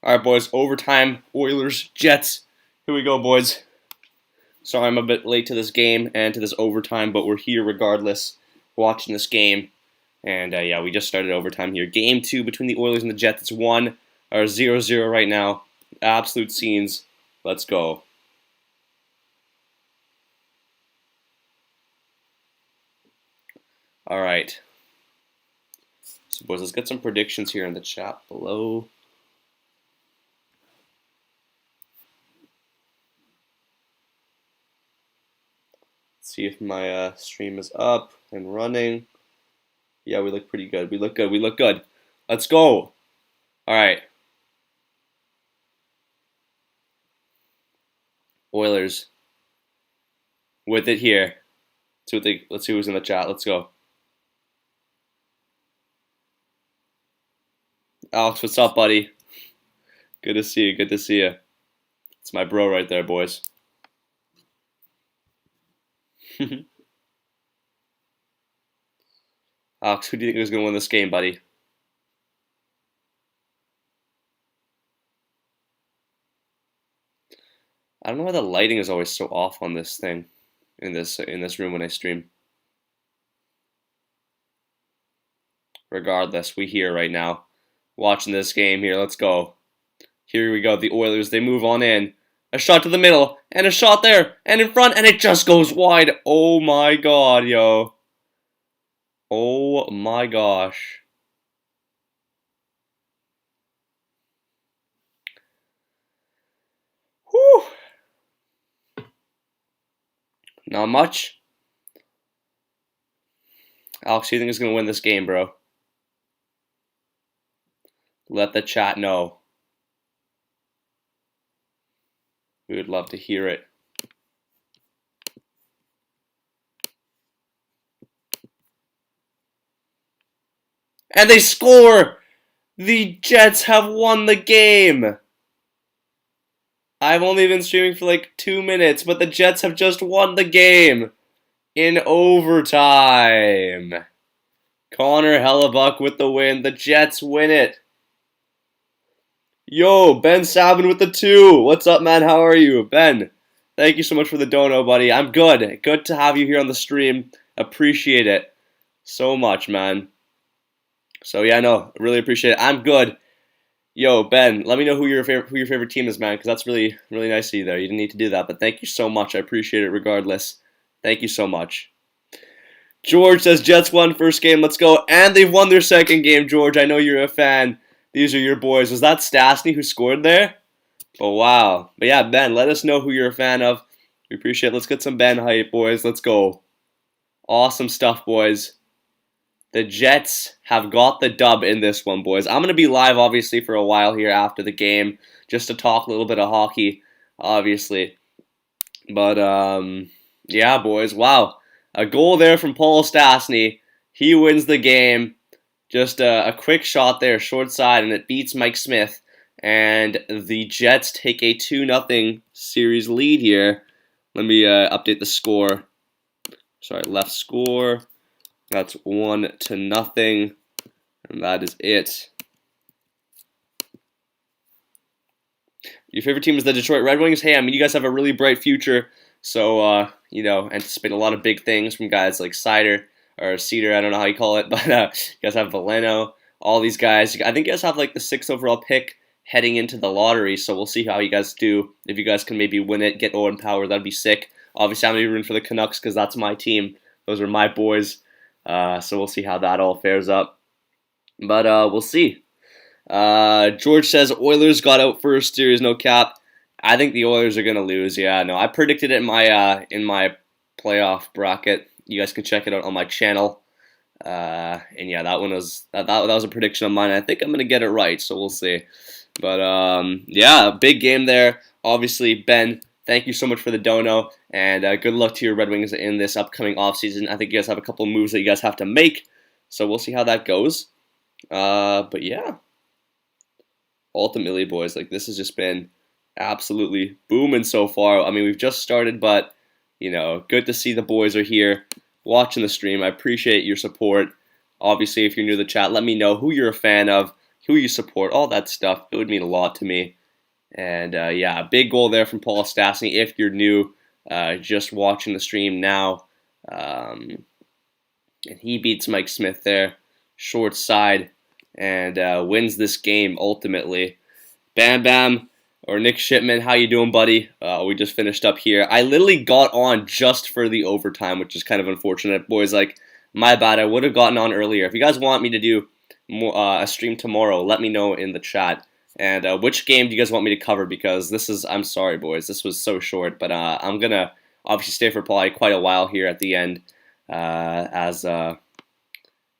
All right, boys. Overtime. Oilers. Jets. Here we go, boys. Sorry, I'm a bit late to this game and to this overtime, but we're here regardless, watching this game. And yeah, we just started overtime here. Game 2 between the Oilers and the Jets. It's 0-0 right now. Absolute scenes. Let's go. All right. So, boys, let's get some predictions here in the chat below. See if my stream is up and running. Yeah, we look pretty good. We look good. We look good. Let's go. All right. Oilers. With it here. Let's see who's in the chat. Let's go. Alex, what's up, buddy? Good to see you. Good to see you. It's my bro right there, boys. Alex, who do you think is going to win this game, buddy? I don't know why the lighting is always so off on this thing, in this room when I stream. Regardless, we here right now, watching this game here. Let's go. Here we go. The Oilers, they move on in. A shot to the middle, and a shot there, and in front, and it just goes wide. Oh my god, yo. Oh my gosh. Whew. Not much. Alex, who do you think is going to win this game, bro? Let the chat know. We would love to hear it. And they score! The Jets have won the game! I've only been streaming for like 2 minutes, but the Jets have just won the game! In overtime! Connor Hellebuck with the win. The Jets win it. Yo, Ben Sabin with the 2. What's up, man? How are you? Ben, thank you so much for the dono, buddy. I'm good. Good to have you here on the stream. Appreciate it so much, man. So yeah, no, really appreciate it. I'm good. Yo, Ben, let me know who your favorite team is, man, because that's really nice of you there. You didn't need to do that, but thank you so much. I appreciate it regardless. Thank you so much. George says Jets won first game. Let's go. And they've won their second game, George. I know you're a fan. These are your boys. Was that Stastny who scored there? Oh, wow. But yeah, Ben, let us know who you're a fan of. We appreciate it. Let's get some Ben hype, boys. Let's go. Awesome stuff, boys. The Jets have got the dub in this one, boys. I'm going to be live, obviously, for a while here after the game, just to talk a little bit of hockey, obviously. But, yeah, boys. Wow. A goal there from Paul Stastny. He wins the game. Just a quick shot there, short side, and it beats Mike Smith. And the Jets take a 2-0 series lead here. Let me update the score. Sorry, left score. That's 1-0. And that is it. Your favorite team is the Detroit Red Wings? Hey, I mean, you guys have a really bright future. So, you know, anticipate a lot of big things from guys like Cedar, I don't know how you call it, but you guys have Valeno, all these guys. I think you guys have like the 6th overall pick heading into the lottery, so we'll see how you guys do. If you guys can maybe win it, get Owen Power, that'd be sick. Obviously, I'm going to be rooting for the Canucks because that's my team. Those are my boys, so we'll see how that all fares up. But we'll see. George says Oilers got out first series, no cap. I think the Oilers are going to lose. Yeah, no, I predicted it in my playoff bracket. You guys can check it out on my channel. And yeah, that one was that was a prediction of mine. I think I'm gonna get it right, so we'll see. But yeah, big game there. Obviously, Ben, thank you so much for the dono, and good luck to your Red Wings in this upcoming offseason. I think you guys have a couple of moves that you guys have to make, so we'll see how that goes. But yeah, ultimately, boys, like this has just been absolutely booming so far. I mean, we've just started, but you know, good to see the boys are here watching the stream. I appreciate your support. Obviously, if you're new to the chat, let me know who you're a fan of. who you support, all that stuff. It would mean a lot to me. And yeah, a big goal there from Paul Stastny. If you're new, just watching the stream now, and he beats Mike Smith there, short side, and wins this game ultimately. Bam Bam or Nick Shipman, how you doing, buddy? We just finished up here. I literally got on just for the overtime, which is kind of unfortunate. Boys, like, my bad. I would have gotten on earlier. If you guys want me to do a stream tomorrow, let me know in the chat. And which game do you guys want me to cover? Because this is, I'm sorry, boys, this was so short. But I'm going to obviously stay for probably quite a while here at the end as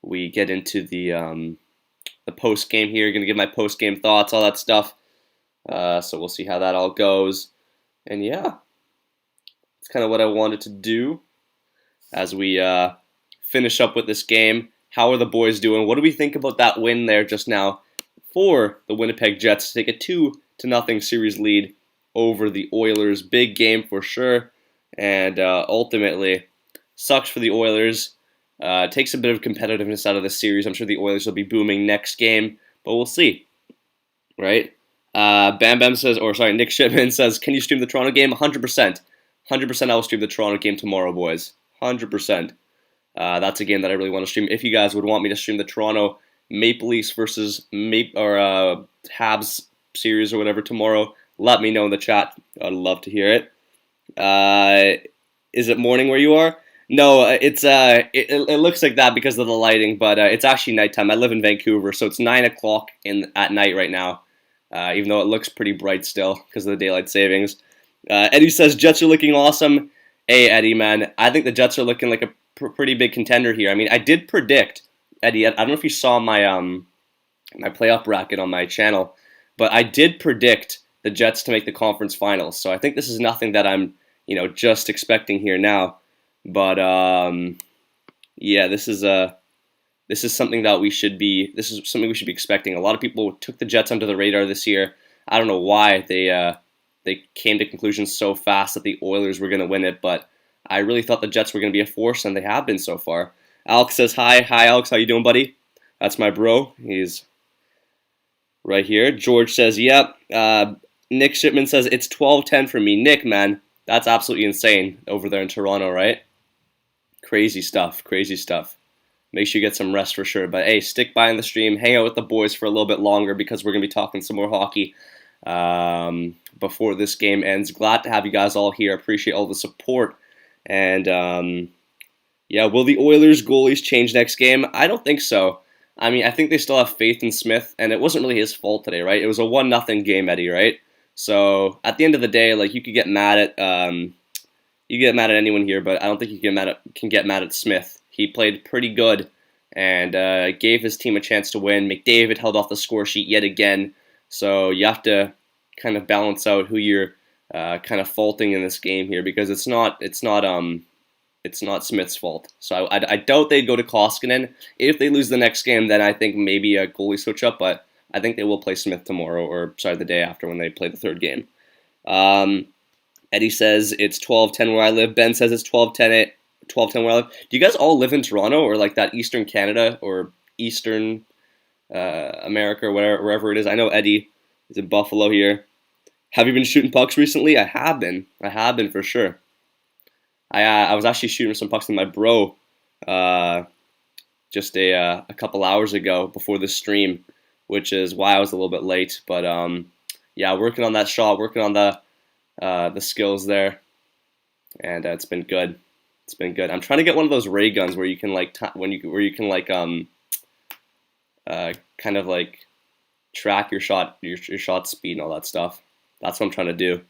we get into the post-game here. Going to give my post-game thoughts, all that stuff. So we'll see how that all goes. And yeah, that's kind of what I wanted to do as we finish up with this game. How are the boys doing? What do we think about that win there just now for the Winnipeg Jets to take a 2-0 series lead over the Oilers? Big game for sure. And ultimately, sucks for the Oilers. Takes a bit of competitiveness out of the series. I'm sure the Oilers will be booming next game, but we'll see. Right? Bam Bam says, or sorry, Nick Shipman says, can you stream the Toronto game? 100%. 100% I will stream the Toronto game tomorrow, boys. 100%. That's a game that I really want to stream. If you guys would want me to stream the Toronto Maple Leafs versus Habs series or whatever tomorrow, let me know in the chat. I'd love to hear it. Is it morning where you are? No, it looks like that because of the lighting, but it's actually nighttime. I live in Vancouver, so it's 9 o'clock at night right now. Even though it looks pretty bright still because of the daylight savings. Eddie says, Jets are looking awesome. Hey, Eddie, man, I think the Jets are looking like a pretty big contender here. I mean, I did predict, Eddie, I don't know if you saw my my playoff bracket on my channel, but I did predict the Jets to make the conference finals. So I think this is nothing that I'm, just expecting here now. But yeah, this is something that we should be expecting. A lot of people took the Jets under the radar this year. I don't know why they came to conclusions so fast that the Oilers were going to win it, but I really thought the Jets were going to be a force, and they have been so far. Alex says, hi, Alex, how you doing, buddy? That's my bro. He's right here. George says, yep. Nick Shipman says, it's 12:10 for me. Nick, man, that's absolutely insane over there in Toronto, right? Crazy stuff, crazy stuff. Make sure you get some rest for sure. But hey, stick by in the stream. Hang out with the boys for a little bit longer because we're going to be talking some more hockey before this game ends. Glad to have you guys all here. Appreciate all the support. And yeah, will the Oilers goalies change next game? I don't think so. I mean, I think they still have faith in Smith, and it wasn't really his fault today, right? It was a 1-0 game, Eddie, right? So at the end of the day, like, you could get mad at anyone here, but I don't think you can get mad at Smith. He played pretty good and gave his team a chance to win. McDavid held off the score sheet yet again, so you have to kind of balance out who you're kind of faulting in this game here because it's not Smith's fault. So I doubt they'd go to Koskinen. If they lose the next game, then I think maybe a goalie switch up, but I think they will play Smith tomorrow, or sorry, the day after when they play the third game. Eddie says it's 12:10 where I live. Ben says it's 12:10 where I live. Do you guys all live in Toronto or like that Eastern Canada or Eastern America or wherever it is? I know Eddie is in Buffalo here. Have you been shooting pucks recently? I have been for sure. I was actually shooting some pucks with my bro just a couple hours ago before the stream, which is why I was a little bit late. But yeah, working on that shot, working on the skills there, and it's been good. It's been good. I'm trying to get one of those ray guns where you can like kind of like track your shot speed and all that stuff. That's what I'm trying to do. Did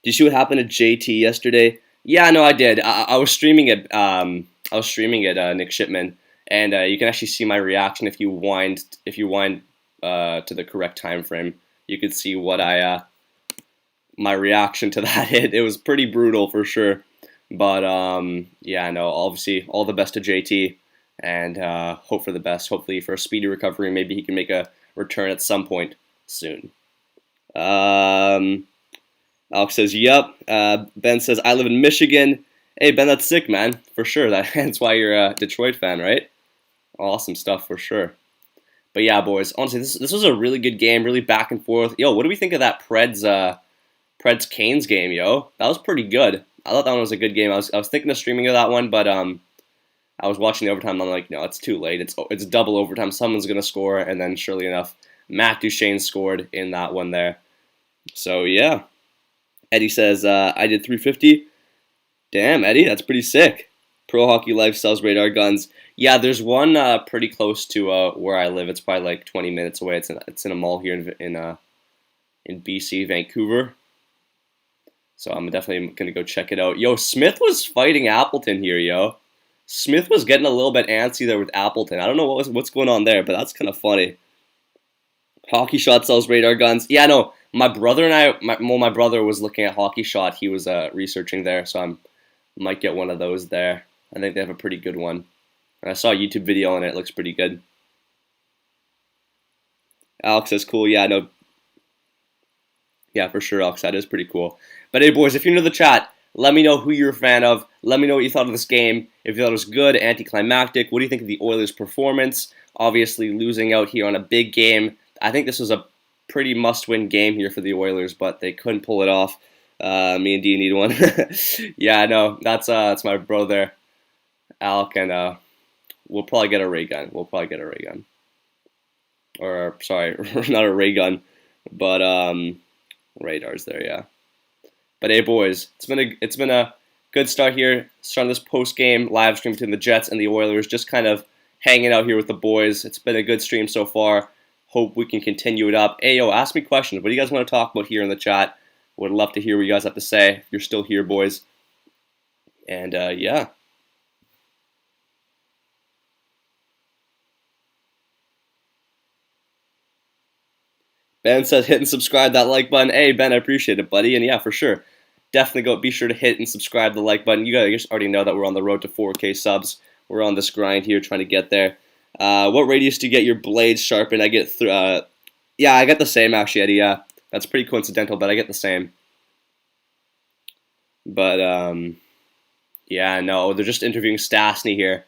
you see what happened to JT yesterday? Yeah, no, I did. I was streaming it. Nick Shipman, and you can actually see my reaction if you wind to the correct time frame. You could see what my reaction to that hit. It was pretty brutal for sure. But yeah, no, obviously all the best to JT, and hope for the best. Hopefully for a speedy recovery. Maybe he can make a return at some point soon. Alex says, yep. Ben says, I live in Michigan. Hey, Ben, that's sick, man. For sure. That's why you're a Detroit fan, right? Awesome stuff for sure. But yeah, boys, honestly, this was a really good game, really back and forth. Yo, what do we think of that Preds Canes game, yo? That was pretty good. I thought that one was a good game. I was thinking of streaming of that one, but I was watching the overtime. And I'm like, no, it's too late. It's double overtime. Someone's gonna score, and then surely enough, Matt Duchene scored in that one there. So yeah, Eddie says I did 350. Damn, Eddie, that's pretty sick. Pro Hockey Lifestyles Radar Guns. Yeah, there's one pretty close to where I live. It's probably like 20 minutes away. It's in a mall here in BC, Vancouver. So I'm definitely gonna go check it out. Yo, Smith was fighting Appleton here, yo. Smith was getting a little bit antsy there with Appleton. I don't know what's going on there, but that's kind of funny. Hockey Shot sells radar guns. Yeah, no, my brother and I, my brother was looking at Hockey Shot. He was researching there, so I might get one of those there. I think they have a pretty good one. And I saw a YouTube video on it. It looks pretty good. Alex says, cool. Yeah, no. Yeah, for sure, Alex. That is pretty cool. But hey, boys, if you're new to the chat, let me know who you're a fan of. Let me know what you thought of this game. If you thought it was good, anticlimactic. What do you think of the Oilers' performance? Obviously, losing out here on a big game. I think this was a pretty must-win game here for the Oilers, but they couldn't pull it off. Me and D need one. Yeah, no, that's my bro there, Alec, and we'll probably get a ray gun. Or sorry, not a ray gun, but radars there, yeah. But hey, boys, it's been a good start here. Starting this post-game live stream between the Jets and the Oilers, just kind of hanging out here with the boys. It's been a good stream so far. Hope we can continue it up. Hey, yo, ask me questions. What do you guys want to talk about here in the chat? Would love to hear what you guys have to say. If you're still here, boys. And yeah. Ben says hit and subscribe, that like button. Hey, Ben, I appreciate it, buddy. And yeah, for sure. Definitely be sure to hit and subscribe the like button. You guys already know that we're on the road to 4K subs. We're on this grind here trying to get there. What radius do you get your blades sharpened? I get yeah, I get the same actually, Eddie. Yeah, that's pretty coincidental, but I get the same. But yeah, no, they're just interviewing Stastny here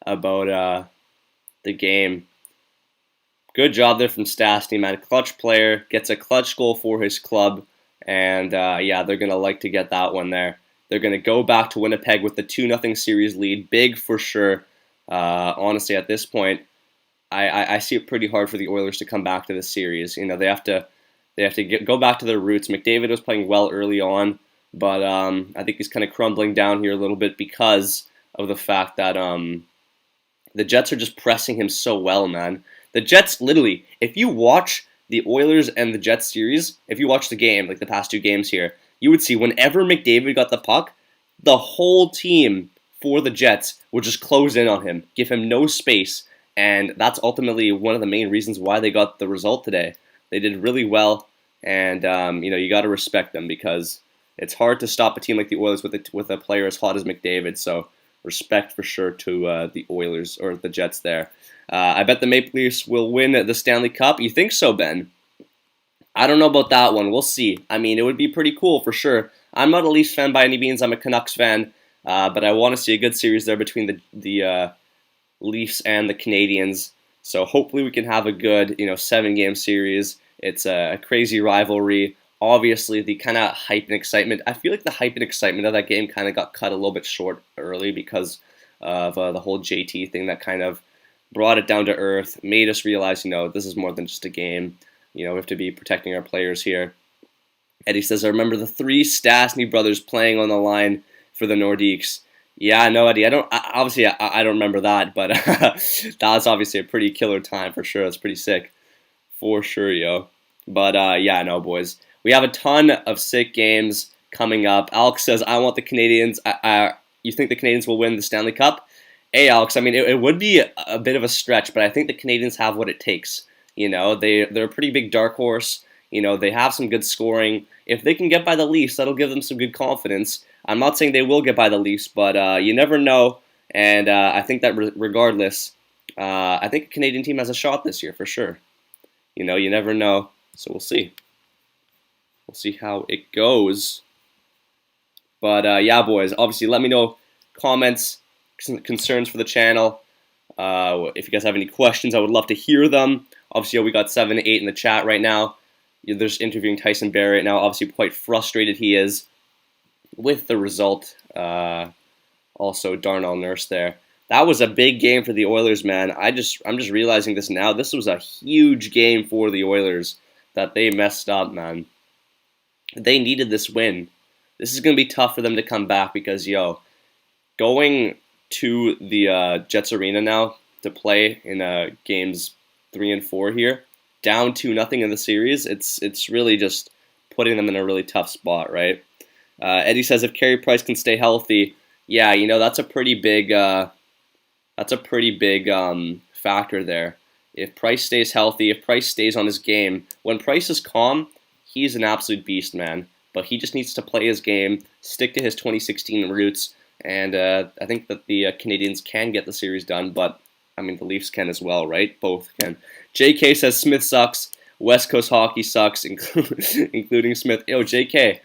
about the game. Good job there from Stastny, man. Clutch player, gets a clutch goal for his club, and yeah, they're gonna like to get that one there. They're gonna go back to Winnipeg with the 2-0 series lead, big for sure. Honestly, at this point, I see it pretty hard for the Oilers to come back to this series. You know, they have to go back to their roots. McDavid was playing well early on, but I think he's kind of crumbling down here a little bit because of the fact that the Jets are just pressing him so well, man. The Jets, literally, if you watch the Oilers and the Jets series, if you watch the game, like the past two games here, you would see whenever McDavid got the puck, the whole team for the Jets would just close in on him, give him no space, and that's ultimately one of the main reasons why they got the result today. They did really well, and you know, you got to respect them because it's hard to stop a team like the Oilers with a player as hot as McDavid. So respect for sure to the Oilers or the Jets there. I bet the Maple Leafs will win the Stanley Cup. You think so, Ben? I don't know about that one. We'll see. I mean, it would be pretty cool for sure. I'm not a Leafs fan by any means. I'm a Canucks fan. But I want to see a good series there between the Leafs and the Canadiens. So hopefully we can have a good 7-game series. It's a crazy rivalry. Obviously, the kind of hype and excitement. I feel like the hype and excitement of that game kind of got cut a little bit short early because of the whole JT thing that kind of brought it down to earth, made us realize, this is more than just a game. We have to be protecting our players here. Eddie says, I remember the 3 Stastny brothers playing on the line for the Nordiques. Yeah, no, Eddie, I don't remember that, but that was obviously a pretty killer time for sure. That's pretty sick. For sure, yo. But yeah, no, boys. We have a ton of sick games coming up. Alex says, I want the Canadiens. You think the Canadiens will win the Stanley Cup? Hey, Alex, I mean, it would be a bit of a stretch, but I think the Canadiens have what it takes. They're a pretty big dark horse. They have some good scoring. If they can get by the Leafs, that'll give them some good confidence. I'm not saying they will get by the Leafs, but you never know. And I think that regardless, I think a Canadian team has a shot this year for sure. You never know. So we'll see. We'll see how it goes. But yeah, boys, obviously let me know comments, concerns for the channel. If you guys have any questions, I would love to hear them. Obviously, we got 7 to 8 in the chat right now. There's interviewing Tyson Barrie right now. Obviously, quite frustrated he is with the result. Also, Darnell Nurse there. That was a big game for the Oilers, man. I'm just realizing this now. This was a huge game for the Oilers that they messed up, man. They needed this win. This is going to be tough for them to come back because, going to the Jets Arena now to play in games 3 and 4 here, down 2-0 in the series, it's really just putting them in a really tough spot, right? Eddie says if Carey Price can stay healthy, yeah, that's a pretty big factor there. If Price stays healthy, if Price stays on his game, when Price is calm, he's an absolute beast, man. But he just needs to play his game, stick to his 2016 roots, and I think that the Canadiens can get the series done, but I mean the Leafs can as well, right? Both can. JK says Smith sucks, West Coast hockey sucks, including Smith. Yo, JK,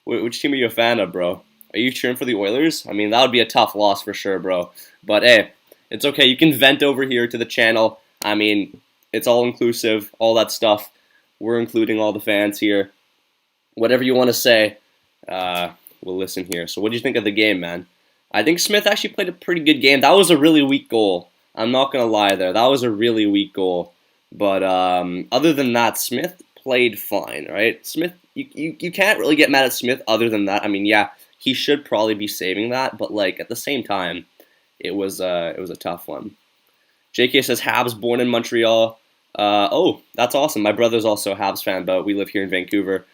which team are you a fan of, bro? Are you cheering for the Oilers? I mean, that would be a tough loss for sure, bro. But hey, it's okay. You can vent over here to the channel. I mean, it's all inclusive, all that stuff. We're including all the fans here. Whatever you want to say, we'll listen here. So what do you think of the game, man? I think Smith actually played a pretty good game. That was a really weak goal. I'm not going to lie there. That was a really weak goal. But other than that, Smith played fine, right? Smith, you can't really get mad at Smith other than that. I mean, yeah, he should probably be saving that. But, like, at the same time, it was a tough one. JK says Habs born in Montreal. Oh, that's awesome. My brother's also a Habs fan, but we live here in Vancouver.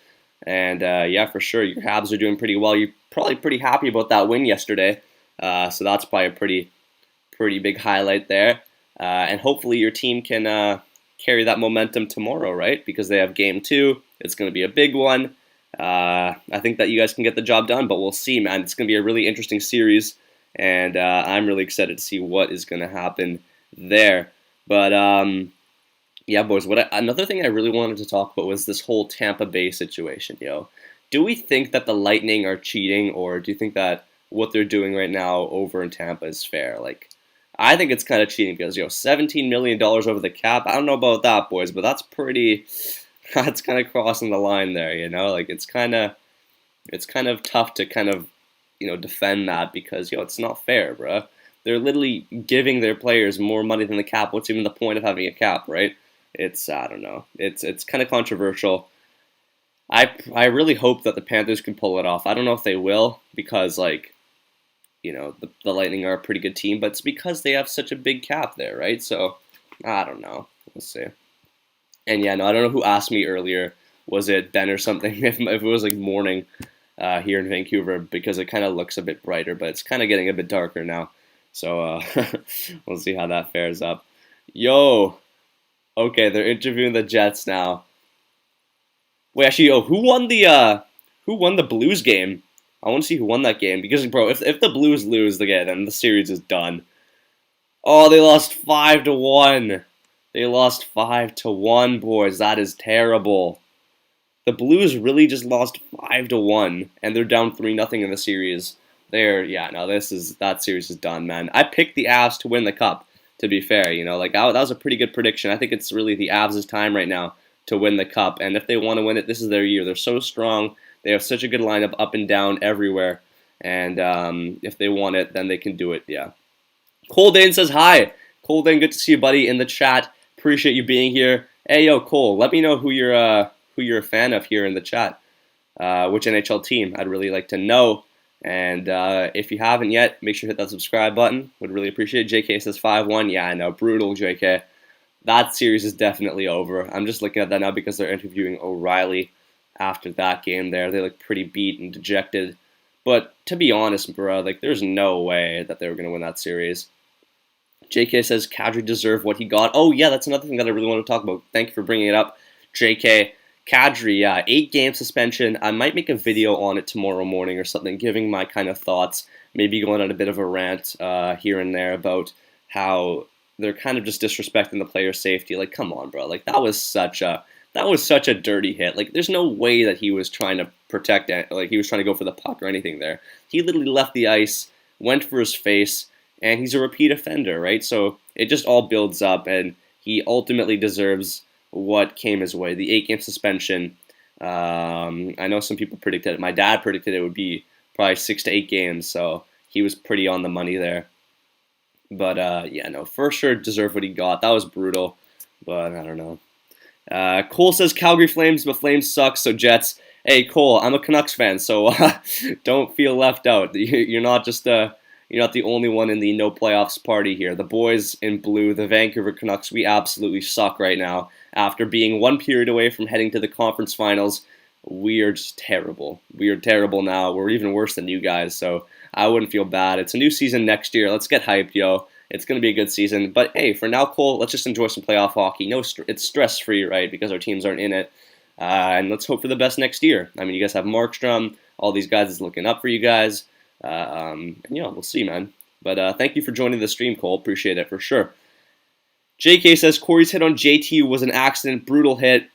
And yeah, for sure, your Habs are doing pretty well. You're probably pretty happy about that win yesterday. So that's probably a pretty big highlight there. And hopefully your team can carry that momentum tomorrow, right? Because they have game 2. It's going to be a big one. I think that you guys can get the job done, but we'll see, man. It's going to be a really interesting series. And I'm really excited to see what is going to happen there. But yeah, boys, another thing I really wanted to talk about was this whole Tampa Bay situation, yo. Do we think that the Lightning are cheating, or do you think that what they're doing right now over in Tampa is fair? Like, I think it's kind of cheating because, $17 million over the cap. I don't know about that, boys, but that's kind of crossing the line there, Like, it's kind of tough to kind of, defend that because, it's not fair, bro. They're literally giving their players more money than the cap. What's even the point of having a cap, right? I don't know. It's kind of controversial. I really hope that the Panthers can pull it off. I don't know if they will because, like, the Lightning are a pretty good team, but it's because they have such a big cap there, right? So, I don't know. We'll see. And yeah, no, I don't know who asked me earlier. Was it Ben or something? If it was like morning here in Vancouver, because it kind of looks a bit brighter, but it's kind of getting a bit darker now. So we'll see how that fares up. Yo, okay, they're interviewing the Jets now. Wait, actually, who won the Blues game? I want to see who won that game because, bro, if the Blues lose the game, then the series is done. Oh, they lost 5-1. They lost 5-1, boys. That is terrible. The Blues really just lost 5-1, and they're down 3-0 in the series. That series is done, man. I picked the Avs to win the Cup, to be fair, that was a pretty good prediction. I think it's really the Avs' time right now to win the Cup, and if they want to win it, this is their year. They're so strong. They have such a good lineup up and down everywhere, and if they want it, then they can do it, yeah. Cole Dane says hi. Cole Dane, good to see you, buddy, in the chat. Appreciate you being here. Hey, yo, Cole, let me know who you're a fan of here in the chat. Which NHL team? I'd really like to know. And if you haven't yet, make sure to hit that subscribe button. Would really appreciate it. JK says 5-1. Yeah, I know. Brutal, JK. That series is definitely over. I'm just looking at that now because they're interviewing O'Reilly after that game there. They look pretty beat and dejected. But to be honest, bro, like, there's no way that they were going to win that series. JK says Kadri deserved what he got. Oh, yeah, that's another thing that I really want to talk about. Thank you for bringing it up, JK. Kadri, 8-game suspension. I might make a video on it tomorrow morning or something, giving my kind of thoughts, maybe going on a bit of a rant here and there about how they're kind of just disrespecting the player's safety. Like, come on, bro. Like, that was such a dirty hit. Like, there's no way that he was trying to protect it. Like, he was trying to go for the puck or anything there. He literally left the ice, went for his face, and he's a repeat offender, right? So it just all builds up, and he ultimately deserves what came his way. The 8-game suspension. I know some people predicted it. My dad predicted it would be probably 6 to 8 games, so he was pretty on the money there. But yeah, no, for sure deserved what he got. That was brutal, but I don't know. Cole says Calgary Flames, but Flames suck, so Jets. Hey Cole, I'm a Canucks fan, so don't feel left out. You're not the only one in the no playoffs party here. The boys in blue, the Vancouver Canucks, we absolutely suck right now. After being one period away from heading to the conference finals, we are just terrible. We are terrible now. We're even worse than you guys, so I wouldn't feel bad. It's a new season next year. Let's get hyped, yo. It's going to be a good season. But hey, for now, Cole, let's just enjoy some playoff hockey. No, it's stress-free, right, because our teams aren't in it. And let's hope for the best next year. I mean, you guys have Markstrom. All these guys is looking up for you guys. We'll see, man. But thank you for joining the stream, Cole. Appreciate it for sure. JK says Corey's hit on JT was an accident, brutal hit.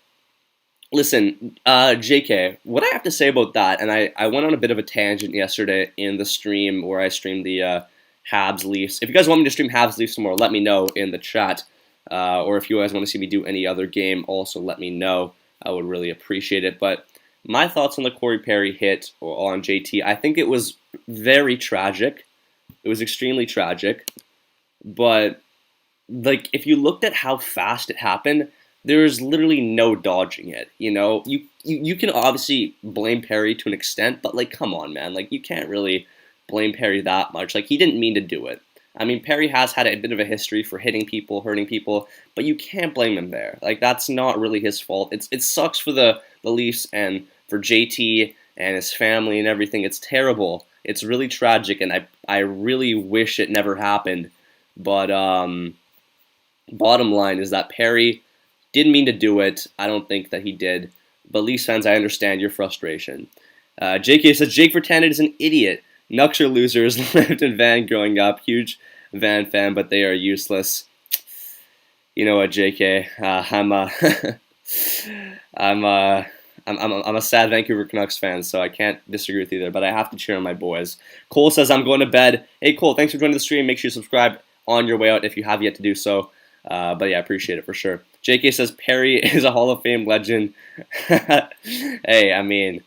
Listen, JK, what I have to say about that, and I went on a bit of a tangent yesterday in the stream where I streamed the Habs Leafs. If you guys want me to stream Habs Leafs some more, let me know in the chat. Or if you guys want to see me do any other game, also let me know. I would really appreciate it. But my thoughts on the Corey Perry hit or on JT, I think it was very tragic. It was extremely tragic. But like, if you looked at how fast it happened, there's literally no dodging it. You know, you can obviously blame Perry to an extent, but like, come on, man. Like, you can't really blame Perry that much. Like, he didn't mean to do it. I mean, Perry has had a bit of a history for hitting people, hurting people, but you can't blame him there. Like, that's not really his fault. It sucks for the Leafs and for JT and his family and everything. It's terrible. It's really tragic, and I really wish it never happened. But bottom line is that Perry didn't mean to do it. I don't think that he did. But Leafs fans, I understand your frustration. JK says, Jake Virtanen is an idiot. Nucks are losers. Lived in Van growing up. Huge Van fan, but they are useless. You know what, JK? I'm a sad Vancouver Canucks fan, so I can't disagree with you there. But I have to cheer on my boys. Cole says I'm going to bed. Hey Cole, thanks for joining the stream. Make sure you subscribe on your way out if you have yet to do so. But yeah, I appreciate it for sure. JK says Perry is a Hall of Fame legend. Hey, I mean,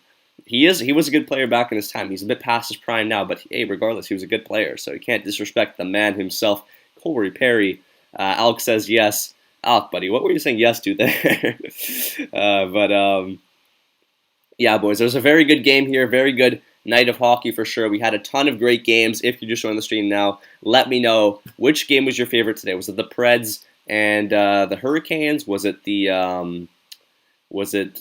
he was a good player back in his time. He's a bit past his prime now, but hey, regardless, he was a good player, so you can't disrespect the man himself, Corey Perry. Alex says yes. Alec, buddy, what were you saying yes to there? Yeah, boys, there was a very good game here, very good night of hockey for sure. We had a ton of great games. If you're just joining the stream now, let me know which game was your favorite today. Was it the Preds and the Hurricanes? Was it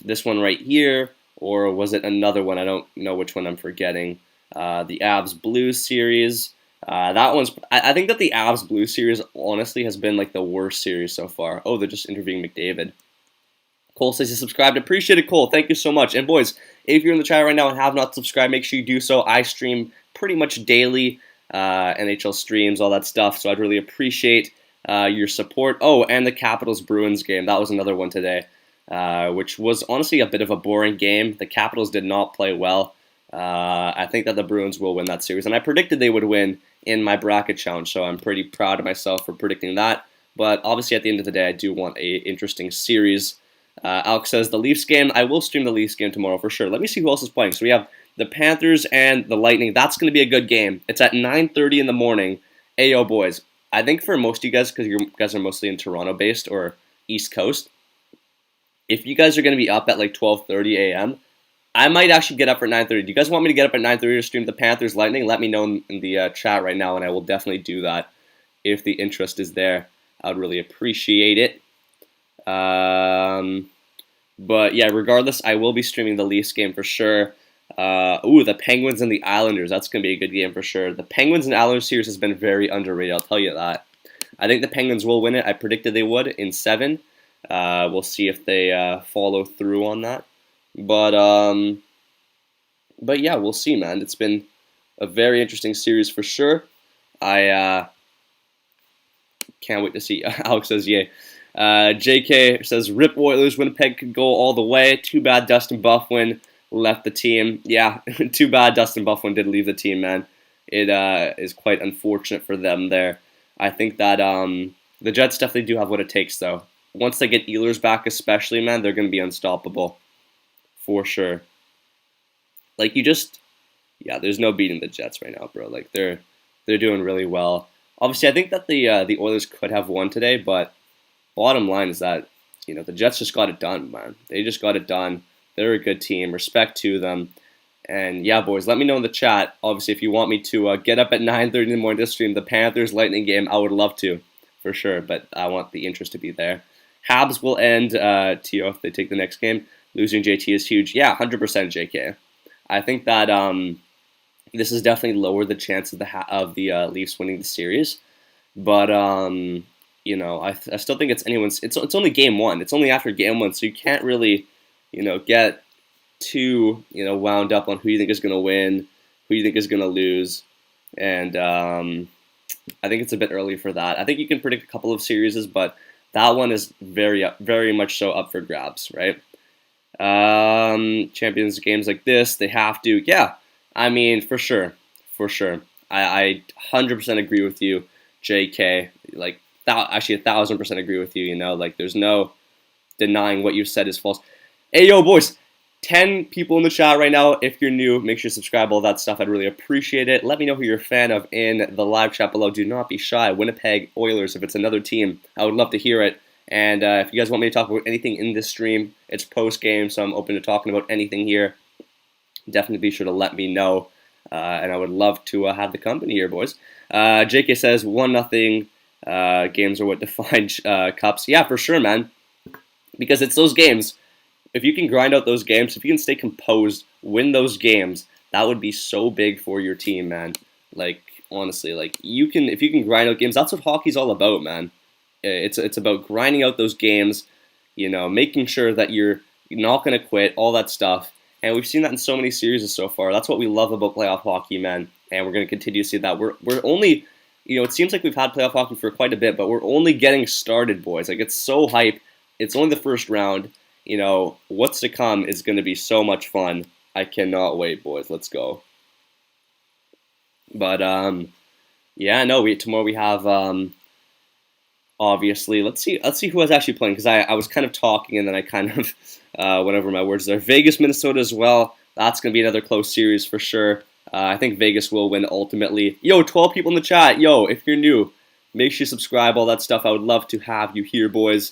this one right here? Or was it another one? I don't know which one I'm forgetting. The Avs Blues series. I think that the Avs Blues series honestly has been like the worst series so far. Oh, they're just interviewing McDavid. Cole says he subscribed. Appreciate it, Cole. Thank you so much. And boys, if you're in the chat right now and have not subscribed, make sure you do so. I stream pretty much daily, NHL streams, all that stuff. So I'd really appreciate your support. Oh, and the Capitals Bruins game. That was another one today. Which was honestly a bit of a boring game. The Capitals did not play well. I think that the Bruins will win that series, and I predicted they would win in my bracket challenge, so I'm pretty proud of myself for predicting that. But obviously, at the end of the day, I do want a interesting series. Alex says the Leafs game. I will stream the Leafs game tomorrow for sure. Let me see who else is playing. So we have the Panthers and the Lightning. That's going to be a good game. It's at 9:30 in the morning. Ayo, boys. I think for most of you guys, because you guys are mostly in Toronto-based or East Coast, if you guys are going to be up at like 12:30 a.m., I might actually get up at 9:30. Do you guys want me to get up at 9:30 to stream the Panthers Lightning? Let me know in the chat right now, and I will definitely do that if the interest is there. I would really appreciate it. But yeah, regardless, I will be streaming the Leafs game for sure. The Penguins and the Islanders. That's going to be a good game for sure. The Penguins and Islanders series has been very underrated, I'll tell you that. I think the Penguins will win it. I predicted they would in 7. We'll see if they follow through on that. But yeah, we'll see, man. It's been a very interesting series for sure. I can't wait to see. Alex says, yay. JK says, rip Oilers, Winnipeg could go all the way. Too bad Dustin Buffwin left the team. Yeah, too bad Dustin Buffwin did leave the team, man. it is quite unfortunate for them there. I think that the Jets definitely do have what it takes, though. Once they get Ehlers back, especially, man, they're going to be unstoppable for sure. Like yeah, there's no beating the Jets right now, bro. Like they're doing really well. Obviously, I think that the Oilers could have won today, but bottom line is that the Jets just got it done, man. They just got it done. They're a good team. Respect to them. And yeah, boys, let me know in the chat. Obviously, if you want me to get up at 9:30 in the morning to stream the Panthers Lightning game, I would love to, for sure. But I want the interest to be there. Habs will end TO if they take the next game. Losing JT is huge. Yeah, 100% JK. I think that this has definitely lowered the chance of the Leafs winning the series. But I still think it's anyone's. It's only game one. It's only after game one, so you can't really get too wound up on who you think is going to win, who you think is going to lose, and I think it's a bit early for that. I think you can predict a couple of series, but that one is very much so up for grabs, right? Champions games like this, they have to. Yeah, I mean, for sure. I 100% agree with you, JK. Like, actually 1,000% agree with you. Like, there's no denying what you said is false. Hey, yo, boys. 10 people in the chat right now. If you're new, make sure you subscribe, all that stuff. I'd really appreciate it. Let me know who you're a fan of in the live chat below. Do not be shy. Winnipeg Oilers, if it's another team, I would love to hear it. And if you guys want me to talk about anything in this stream, it's post-game, so I'm open to talking about anything here. Definitely be sure to let me know. And I would love to have the company here, boys. JK says 1-0. Games are what define cups. Yeah, for sure, man. Because it's those games. If you can grind out those games, if you can stay composed, win those games, that would be so big for your team, man. Like, honestly, like if you can grind out games, that's what hockey's all about, man. It's about grinding out those games, making sure that you're not going to quit, all that stuff. And we've seen that in so many series so far. That's what we love about playoff hockey, man. And we're going to continue to see that. We're only, it seems like we've had playoff hockey for quite a bit, but we're only getting started, boys. Like, it's so hype. It's only the first round. What's to come is going to be so much fun. I cannot wait, boys. Let's go. But, yeah, no, tomorrow we have, obviously, let's see who is actually playing, because I was kind of talking and then I kind of went over my words there. Vegas, Minnesota as well. That's going to be another close series for sure. I think Vegas will win ultimately. Yo, 12 people in the chat. Yo, if you're new, make sure you subscribe, all that stuff. I would love to have you here, boys.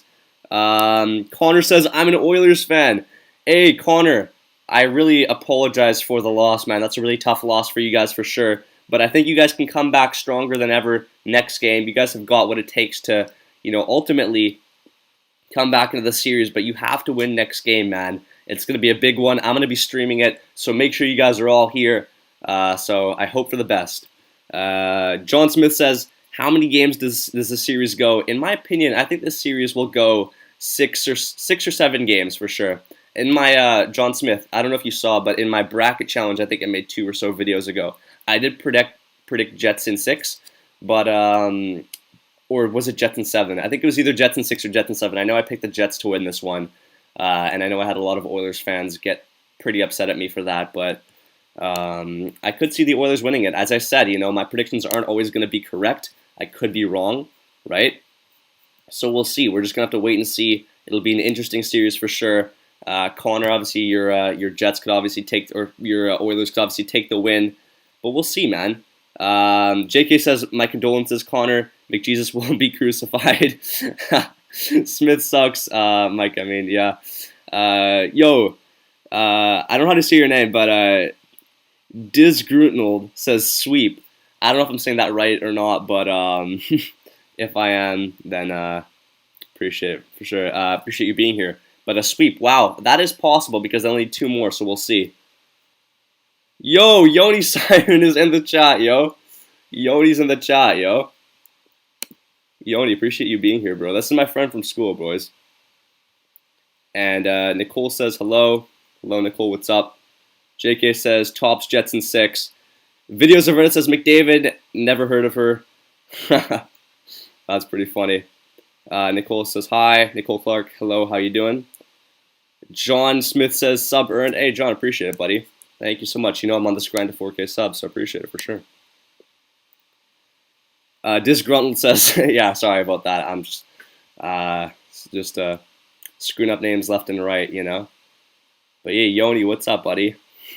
Connor says, I'm an Oilers fan. Hey, Connor, I really apologize for the loss, man. That's a really tough loss for you guys for sure. But I think you guys can come back stronger than ever next game. You guys have got what it takes to, ultimately come back into the series. But you have to win next game, man. It's going to be a big one. I'm going to be streaming it. So make sure you guys are all here. So I hope for the best. John Smith says, how many games does the series go? In my opinion, I think this series will go six or seven games for sure. In my John Smith, I don't know if you saw, but in my bracket challenge, I think I made 2 or so videos ago. I did predict Jets in 6, but or was it Jets in 7? I think it was either Jets in 6 or Jets in 7. I know I picked the Jets to win this one, and I know I had a lot of Oilers fans get pretty upset at me for that, but I could see the Oilers winning it. As I said, my predictions aren't always going to be correct. I could be wrong, right? So we'll see. We're just going to have to wait and see. It'll be an interesting series for sure. Connor, obviously, your Jets could obviously or your Oilers could obviously take the win. But we'll see, man. JK says, my condolences, Connor. McJesus will be crucified. Smith sucks. Mike, I mean, yeah. I don't know how to say your name, but Disgrutnold says sweep. I don't know if I'm saying that right or not, but if I am, then appreciate it for sure. Appreciate you being here. But a sweep, wow, that is possible because I only need 2 more, so we'll see. Yo, Yoni Siren is in the chat, yo. Yoni's in the chat, yo. Yoni, appreciate you being here, bro. This is my friend from school, boys. And Nicole says hello. Hello, Nicole, what's up? JK says tops Jets in 6. Videos of Reddit says McDavid, never heard of her. That's pretty funny. Nicole says hi. Nicole Clark, hello, how you doing? John Smith says sub earned. Hey, John, appreciate it, buddy. Thank you so much. I'm on this grind to 4K subs, so appreciate it for sure. Disgruntled says, yeah, sorry about that. I'm just screwing up names left and right, you know. But yeah, Yoni, what's up, buddy?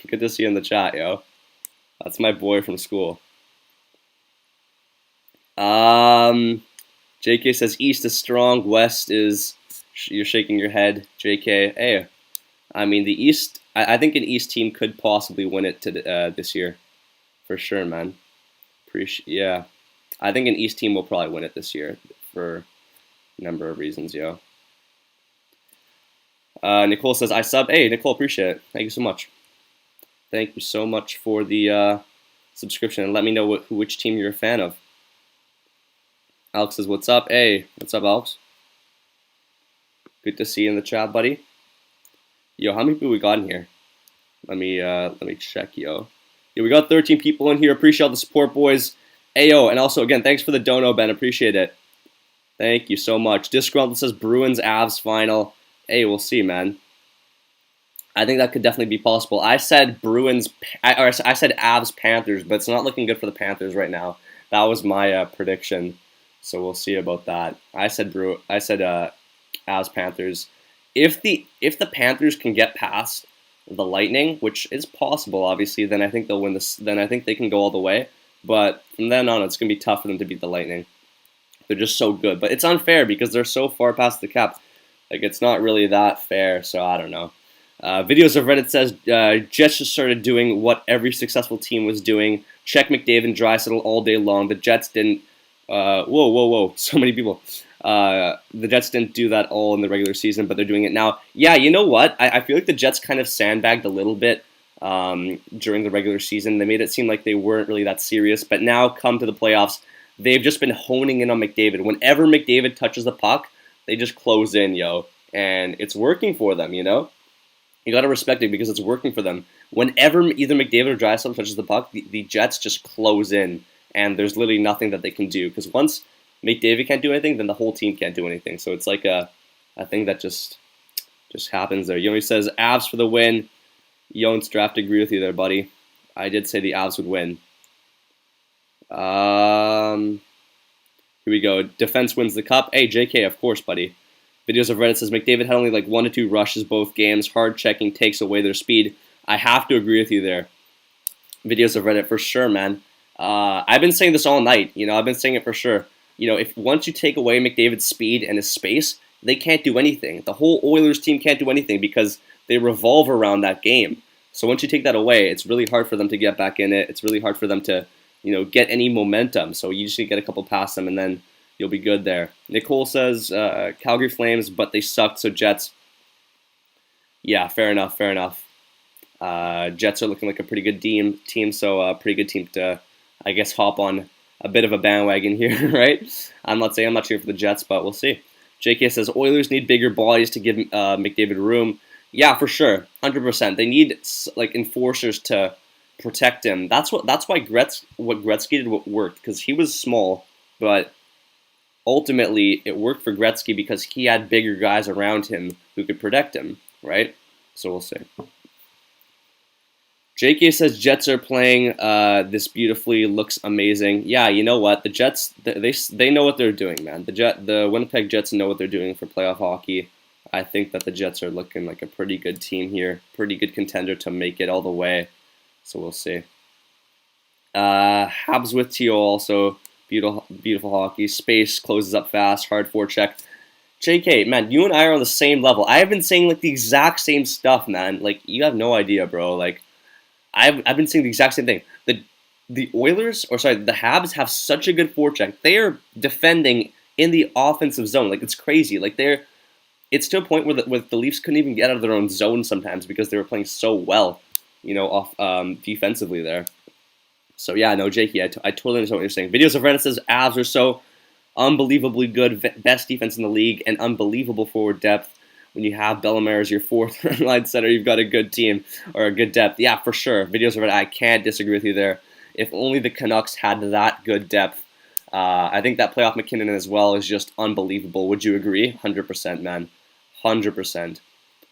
Good to see you in the chat, yo. That's my boy from school. JK says East is strong, West is. You're shaking your head, JK. Hey, I mean the East. I think an East team could possibly win it this year, for sure, man. Yeah, I think an East team will probably win it this year for a number of reasons, yo. Nicole says I sub. Hey, Nicole, appreciate it. Thank you so much. Thank you so much for the subscription, and let me know which team you're a fan of. Alex says, what's up? Hey, what's up, Alex? Good to see you in the chat, buddy. Yo, how many people we got in here? Let me check, yo. Yeah, we got 13 people in here. Appreciate all the support, boys. Ayo, and also, again, thanks for the dono, Ben. Appreciate it. Thank you so much. Disgruntled says Bruins, Avs final. Hey, we'll see, man. I think that could definitely be possible. I said Bruins, I said Avs, Panthers, but it's not looking good for the Panthers right now. That was my prediction. So we'll see about that. I said Avs, Panthers. If the Panthers can get past the Lightning, which is possible, obviously, then I think they'll win this. Then I think they can go all the way. But from then on, it's gonna be tough for them to beat the Lightning. They're just so good. But it's unfair because they're so far past the cap. Like it's not really that fair. So I don't know. Videos of Reddit says Jets just started doing what every successful team was doing. Check McDavid and Draisaitl all day long. The Jets didn't. Whoa! So many people. The Jets didn't do that all in the regular season, but they're doing it now. Yeah, you know what? I feel like the Jets kind of sandbagged a little bit during the regular season. They made it seem like they weren't really that serious, but now come to the playoffs, they've just been honing in on McDavid. Whenever McDavid touches the puck, they just close in, yo. And it's working for them, you know? You got to respect it because it's working for them. Whenever either McDavid or Draisaitl touches the puck, the Jets just close in. And there's literally nothing that they can do. Because once McDavid can't do anything, then the whole team can't do anything. So it's like a thing that just happens there. Yoni says, Avs for the win. Yon's draft, agree with you there, buddy. I did say the Avs would win. Here we go. Defense wins the cup. Hey, JK, of course, buddy. Videos of Reddit says McDavid had only like 1 to 2 rushes both games. Hard checking takes away their speed. I have to agree with you there. Videos of Reddit for sure, man. I've been saying this all night. You know, I've been saying it for sure. You know, if once you take away McDavid's speed and his space, they can't do anything. The whole Oilers team can't do anything because they revolve around that game. So once you take that away, it's really hard for them to get back in it. It's really hard for them to, you know, get any momentum. So you just need to get a couple past them, and then you'll be good there. Nicole says Calgary Flames, but they sucked, so Jets. Yeah, fair enough. Jets are looking like a pretty good team, so a pretty good team to, I guess, hop on a bit of a bandwagon here, right? I'm not cheering for the Jets, but we'll see. JK says Oilers need bigger bodies to give McDavid room. Yeah, for sure, 100%. They need like enforcers to protect him. That's why what Gretzky did worked, because he was small, but ultimately it worked for Gretzky because he had bigger guys around him who could protect him, right? So we'll see. JK says Jets are playing this beautifully, looks amazing. Yeah, you know what? The Jets, they know what they're doing, man. The Winnipeg Jets know what they're doing for playoff hockey. I think that the Jets are looking like a pretty good team here, pretty good contender to make it all the way. So we'll see. Habs with Teal also, beautiful hockey. Space closes up fast, hard forecheck. JK, man, you and I are on the same level. I have been saying like the exact same stuff, man. Like you have no idea, bro. Like I've been saying the exact same thing. The Habs have such a good forecheck. They are defending in the offensive zone. Like it's crazy. Like it's to a point where the Leafs couldn't even get out of their own zone sometimes because they were playing so well, you know, off defensively there. So yeah, no, Jakey, I totally understand what you're saying. Videos of Reddit says Avs are so unbelievably good, best defense in the league, and unbelievable forward depth. When you have Bellemare as your fourth line center, you've got a good team or a good depth. Yeah, for sure. Videos of Reddit, I can't disagree with you there. If only the Canucks had that good depth. I think that playoff McKinnon as well is just unbelievable. Would you agree? 100%, man. 100%.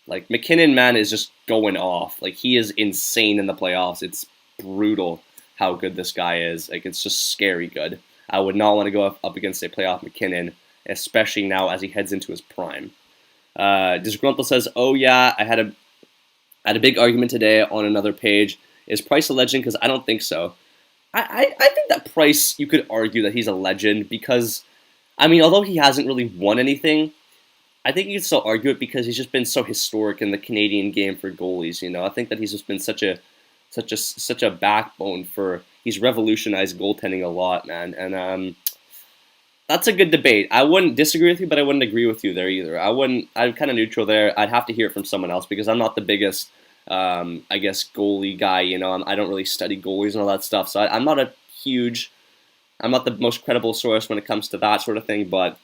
Like, McKinnon, man, is just going off. Like, he is insane in the playoffs. It's brutal how good this guy is. Like, it's just scary good. I would not want to go up against a playoff McKinnon, especially now as he heads into his prime. Disgruntled says, "Oh yeah, I had a big argument today on another page. Is Price a legend? Because I don't think so. I think that Price, you could argue that he's a legend because, I mean, although he hasn't really won anything, I think you could still argue it because he's just been so historic in the Canadian game for goalies. You know, I think that he's just been such a backbone for. He's revolutionized goaltending a lot, man, and that's a good debate. I wouldn't disagree with you, but I wouldn't agree with you there either. I'm kind of neutral there. I'd have to hear it from someone else because I'm not the biggest, I guess, goalie guy. You know, I don't really study goalies and all that stuff. So I'm not the most credible source when it comes to that sort of thing. But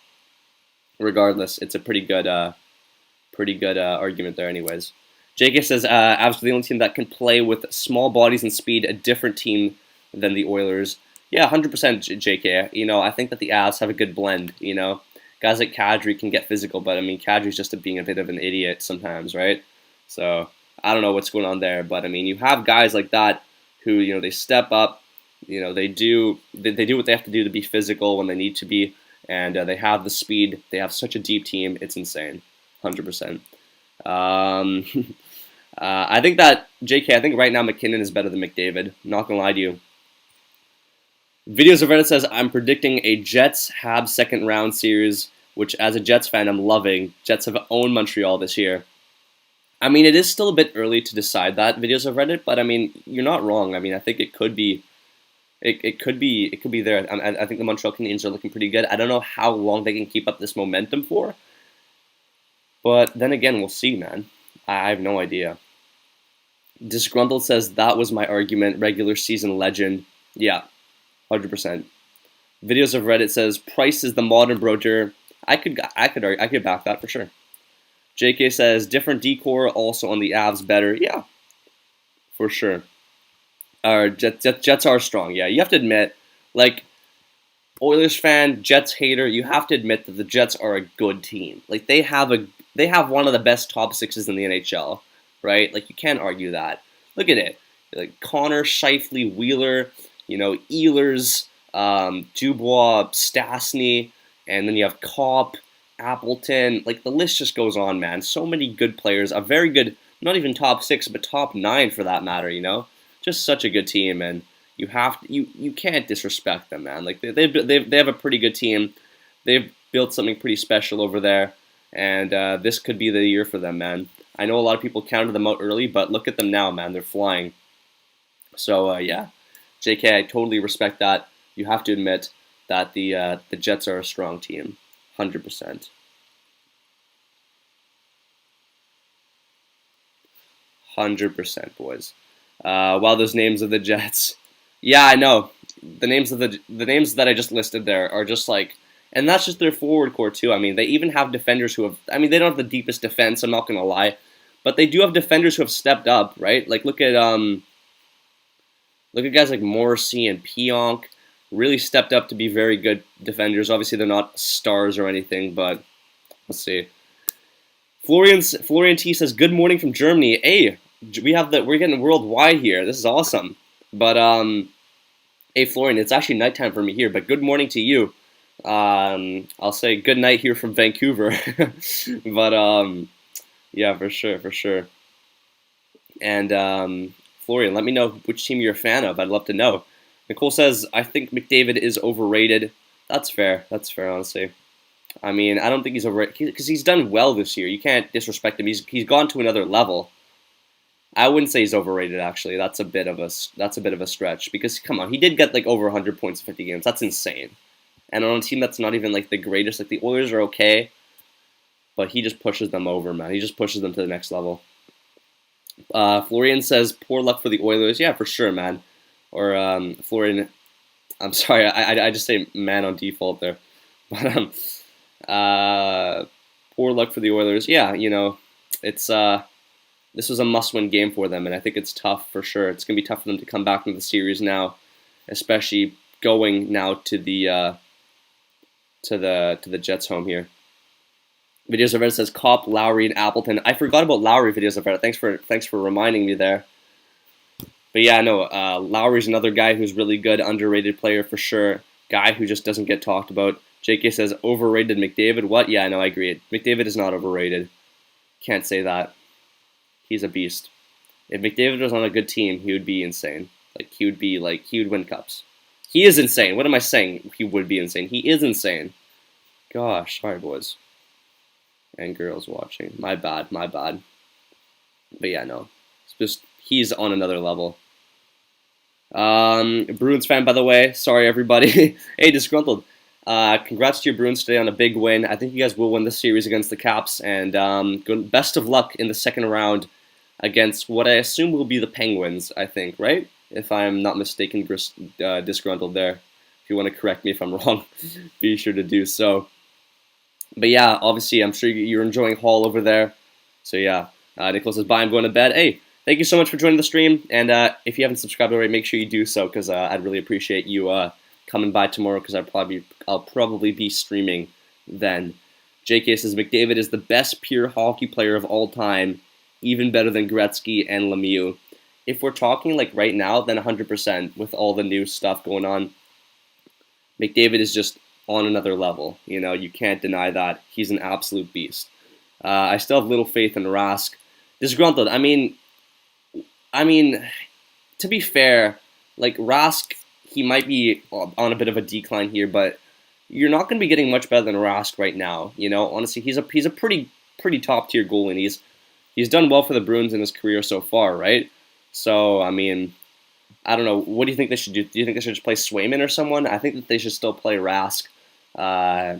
regardless, it's a pretty good argument there, anyways. JK says, Avs are the only team that can play with small bodies and speed, a different team than the Oilers. Yeah, 100% JK. You know, I think that the Avs have a good blend, you know. Guys like Kadri can get physical, but I mean, Kadri's just being a bit of an idiot sometimes, right? So, I don't know what's going on there, but I mean, you have guys like that who, you know, they step up, you know, they do what they have to do to be physical when they need to be, and they have the speed. They have such a deep team. It's insane. 100%. I think that, JK, I think right now McKinnon is better than McDavid. Not going to lie to you. Videos of Reddit says, I'm predicting a Jets-Habs second round series, which as a Jets fan, I'm loving. Jets have owned Montreal this year. I mean, it is still a bit early to decide that, Videos of Reddit, but I mean, you're not wrong. I mean, I think it could be there. I think the Montreal Canadiens are looking pretty good. I don't know how long they can keep up this momentum for, but then again, we'll see, man. I have no idea. Disgruntled says, that was my argument, regular season legend. Yeah. 100%. Videos of Reddit says Price is the modern Broder. I could back that for sure. JK says different decor also on the Avs better. Yeah, for sure. Jets are strong. Yeah, you have to admit, like Oilers fan, Jets hater, you have to admit that the Jets are a good team. Like they have one of the best top sixes in the NHL, right? Like you can't argue that. Look at it. Like Connor, Scheifele, Wheeler. You know, Ehlers, Dubois, Stastny, and then you have Kopp, Appleton. Like, the list just goes on, man. So many good players. A very good, not even top 6, but top 9 for that matter, you know? Just such a good team, and you can't disrespect them, man. Like, they have a pretty good team. They've built something pretty special over there, and this could be the year for them, man. I know a lot of people counted them out early, but look at them now, man. They're flying. So, yeah. JK, I totally respect that. You have to admit that the Jets are a strong team, 100%. 100%, boys. Wow, those names of the Jets. Yeah, I know. The names that I just listed there are just like, and that's just their forward core too. I mean, they even have defenders who have. I mean, they don't have the deepest defense. I'm not gonna lie, but they do have defenders who have stepped up, right? Like look at guys like Morrissey and Pionk, really stepped up to be very good defenders. Obviously, they're not stars or anything, but let's see. Florian T says, "Good morning from Germany." Hey, we're getting worldwide here. This is awesome. But hey Florian, it's actually nighttime for me here. But good morning to you. I'll say good night here from Vancouver. But yeah, for sure. And Florian, let me know which team you're a fan of. I'd love to know. Nicole says, I think McDavid is overrated. That's fair, honestly. I mean, I don't think he's overrated because he's done well this year. You can't disrespect him. He's gone to another level. I wouldn't say he's overrated, actually. That's a bit of a stretch because, come on, he did get like over 100 points in 50 games. That's insane. And on a team that's not even like the greatest, like the Oilers are okay, but he just pushes them over, man. He just pushes them to the next level. Florian says, poor luck for the Oilers. Yeah, for sure, man. Or Florian, I'm sorry, I just say man on default there. But poor luck for the Oilers. Yeah, you know, it's this was a must-win game for them, and I think it's tough for sure. It's gonna be tough for them to come back into the series now, especially going now to the Jets home here. Videos of Reddit says Kopp, Lowry, and Appleton. I forgot about Lowry. Videos of Reddit. Thanks for reminding me there. But yeah, no, Lowry's another guy who's really good, underrated player for sure. guy who just doesn't get talked about. JK says, overrated McDavid. What? Yeah, no, I agree. McDavid is not overrated. Can't say that. He's a beast. If McDavid was on a good team, he would be insane. He would win cups. He is insane. What am I saying? He would be insane. He is insane. Gosh, sorry, boys. And girls watching. My bad. But yeah, no. It's just, he's on another level. Bruins fan, by the way. Sorry, everybody. Hey, disgruntled. Congrats to your Bruins today on a big win. I think you guys will win this series against the Caps. And best of luck in the second round against what I assume will be the Penguins, I think, right? If I'm not mistaken, disgruntled there. If you want to correct me if I'm wrong, be sure to do so. But yeah, obviously, I'm sure you're enjoying Hall over there. So yeah, Nicholas says, bye, I'm going to bed. Hey, thank you so much for joining the stream. And if you haven't subscribed already, make sure you do so, because I'd really appreciate you coming by tomorrow, because I'll probably be streaming then. JK says, McDavid is the best pure hockey player of all time, even better than Gretzky and Lemieux. If we're talking right now, then 100% with all the new stuff going on. McDavid is just on another level. You can't deny that. He's an absolute beast. I still have little faith in Rask. Disgruntled. I mean, to be fair, Rask, he might be on a bit of a decline here, but you're not going to be getting much better than Rask right now. Honestly, he's a pretty top tier goalie. And he's done well for the Bruins in his career so far, right? So I mean, I don't know. What do you think they should do? Do you think they should just play Swayman or someone? I think that they should still play Rask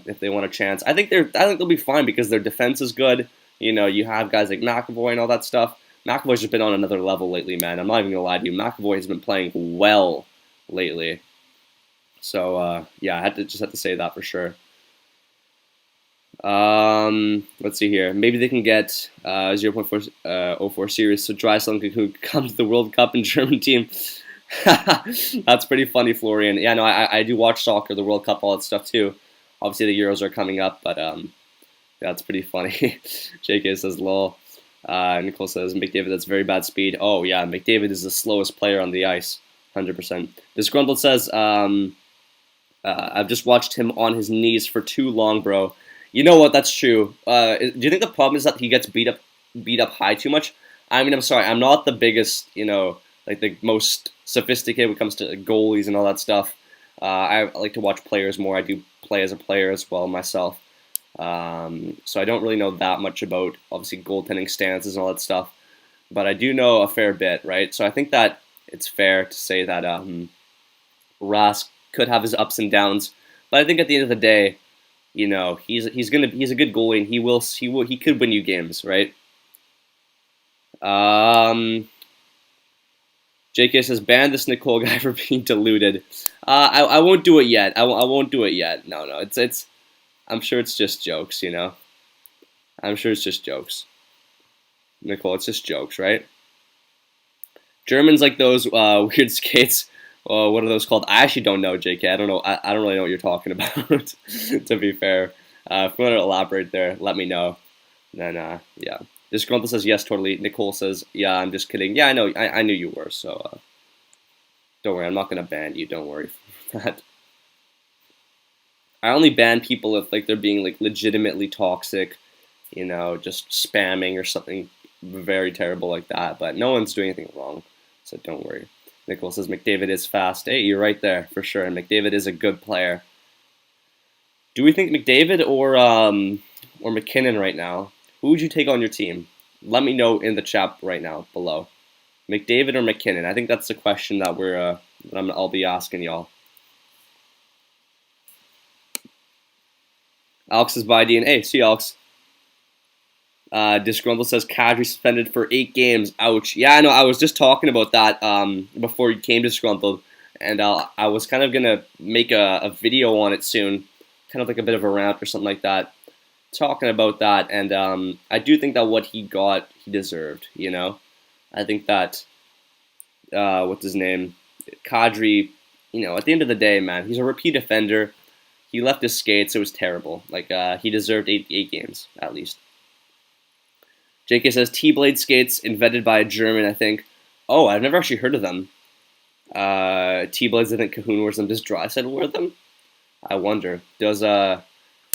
if they want a chance. I think they'll be fine because their defense is good. You have guys like McAvoy and all that stuff. McAvoy's just been on another level lately, man. I'm not even gonna lie to you. McAvoy has been playing well lately. So yeah, I just have to say that for sure. Let's see here. Maybe they can get 0.404 series, so Draisaitl can come to the World Cup and German team. That's pretty funny, Florian. Yeah, no, I do watch soccer, the World Cup, all that stuff too. Obviously, the Euros are coming up, but that's pretty funny. JK says, lol. Nicole says, McDavid, that's very bad speed. Oh, yeah, McDavid is the slowest player on the ice, 100%. Disgruntled says, I've just watched him on his knees for too long, bro. You know what? That's true. Do you think the problem is that he gets beat up high too much? I mean, I'm sorry. I'm not the biggest, the most sophisticated when it comes to goalies and all that stuff. I like to watch players more. I do play as a player as well myself. So I don't really know that much about, obviously, goaltending stances and all that stuff. But I do know a fair bit, right? So I think that it's fair to say that Rask could have his ups and downs. But I think at the end of the day, he's a good goalie, and he could win you games, right? JK says, ban this Nicole guy for being deluded. I won't do it yet. I won't do it yet. No. It's. I'm sure it's just jokes. I'm sure it's just jokes. Nicole, it's just jokes, right? Germans like those weird skates. What are those called? I actually don't know, JK. I don't know. I don't really know what you're talking about. To be fair, if you want to elaborate there, let me know. Then yeah. Disgruntled says yes, totally. Nicole says, yeah, I'm just kidding. Yeah, I know. I knew you were. So don't worry. I'm not gonna ban you. Don't worry for that. I only ban people if they're being legitimately toxic, just spamming or something very terrible like that. But no one's doing anything wrong, so don't worry. Nicole says McDavid is fast. Hey, you're right there for sure. And McDavid is a good player. Do we think McDavid or McKinnon right now? Who would you take on your team? Let me know in the chat right now below. McDavid or McKinnon? I think that's the question that I'll be asking y'all. Alex is by DNA. See you, Alex. Disgruntled says Kadri suspended for 8 games. Ouch. Yeah, I know. I was just talking about that before you came, Disgruntled, and I was kind of gonna make a video on it soon, kind of like a bit of a rant or something like that, talking about that. And I do think that what he got, he deserved. I think that what's his name, Kadri. At the end of the day, man, he's a repeat offender. He left his skates. It was terrible. He deserved 8 games, at least. JK says, T-blade skates invented by a German, I think. Oh, I've never actually heard of them. T-blades, I think Cahoon wears them. Does Draisaitl wear them? I wonder. Do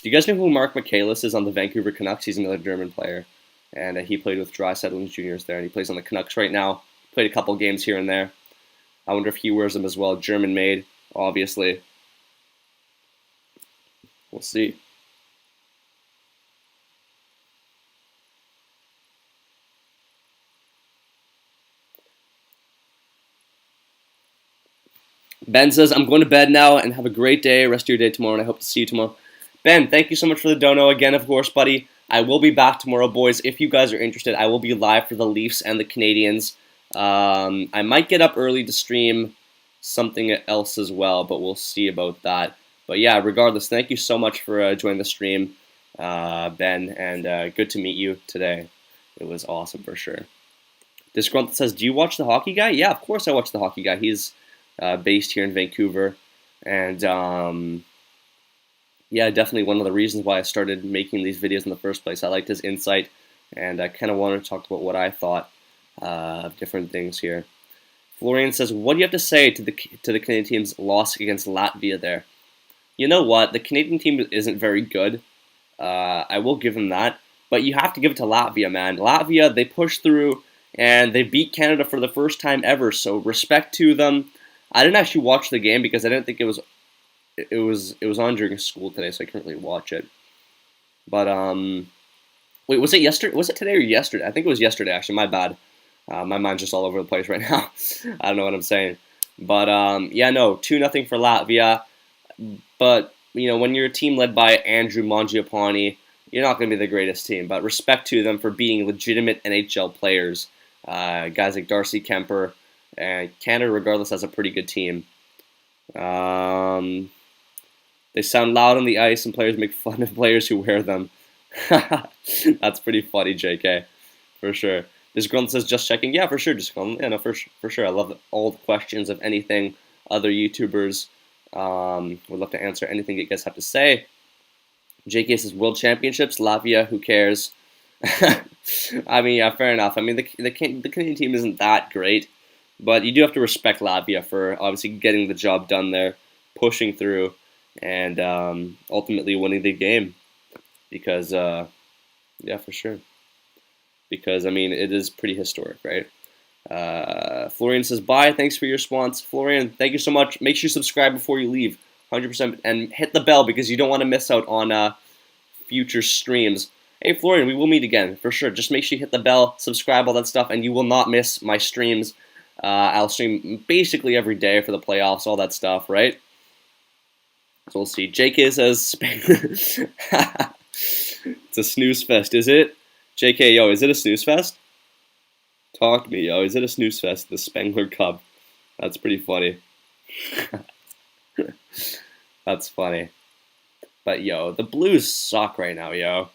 you guys know who Mark Michaelis is on the Vancouver Canucks? He's another German player, and he played with Draisaitl Juniors there, and he plays on the Canucks right now. Played a couple games here and there. I wonder if he wears them as well. German made, obviously. We'll see. Ben says, I'm going to bed now and have a great day, rest of your day tomorrow, and I hope to see you tomorrow. Ben, thank you so much for the dono again, of course, buddy. I will be back tomorrow, boys. If you guys are interested, I will be live for the Leafs and the Canadiens. I might get up early to stream something else as well, but we'll see about that. But yeah, regardless, thank you so much for joining the stream, Ben, and good to meet you today. It was awesome for sure. Disgruntled says, do you watch The Hockey Guy? Yeah, of course I watch The Hockey Guy. He's based here in Vancouver, and yeah, definitely one of the reasons why I started making these videos in the first place. I liked his insight, and I kind of wanted to talk about what I thought of different things here. Florian says, what do you have to say to the Canadian team's loss against Latvia there? You know what? The Canadian team isn't very good. I will give them that, but you have to give it to Latvia, man. Latvia, they pushed through, and they beat Canada for the first time ever, so respect to them. I didn't actually watch the game because I didn't think it was on during school today, so I couldn't really watch it. But wait, was it yesterday? Was it today or yesterday? I think it was yesterday. Actually, my bad. My mind's just all over the place right now. I don't know what I'm saying. But yeah, no, 2-0 for Latvia. But you know, when you're a team led by Andrew Mangiapane, you're not going to be the greatest team. But respect to them for beating legitimate NHL players, guys like Darcy Kemper. And Canada, regardless, has a pretty good team. They sound loud on the ice, and players make fun of players who wear them. That's pretty funny, JK, for sure. This girl says, just checking. Yeah, for sure, just calling. Yeah, no, for sure. I love all the questions of anything other YouTubers. Would love to answer anything you guys have to say. JK says, World Championships, Latvia, who cares? I mean, yeah, fair enough. I mean, the Canadian team isn't that great. But you do have to respect Latvia for obviously getting the job done there, pushing through, and ultimately winning the game. Because, yeah, for sure. Because, I mean, it is pretty historic, right? Florian says, bye, thanks for your response. Florian, thank you so much. Make sure you subscribe before you leave, 100%. And hit the bell because you don't want to miss out on future streams. Hey, Florian, we will meet again, for sure. Just make sure you hit the bell, subscribe, all that stuff, and you will not miss my streams. I'll stream basically every day for the playoffs, all that stuff, right? So we'll see. JK says, it's a snooze fest, is it? JK, yo, is it a snooze fest? Talk to me, yo. Is it a snooze fest, the Spengler Cup? That's pretty funny. That's funny. But, yo, the Blues suck right now, yo.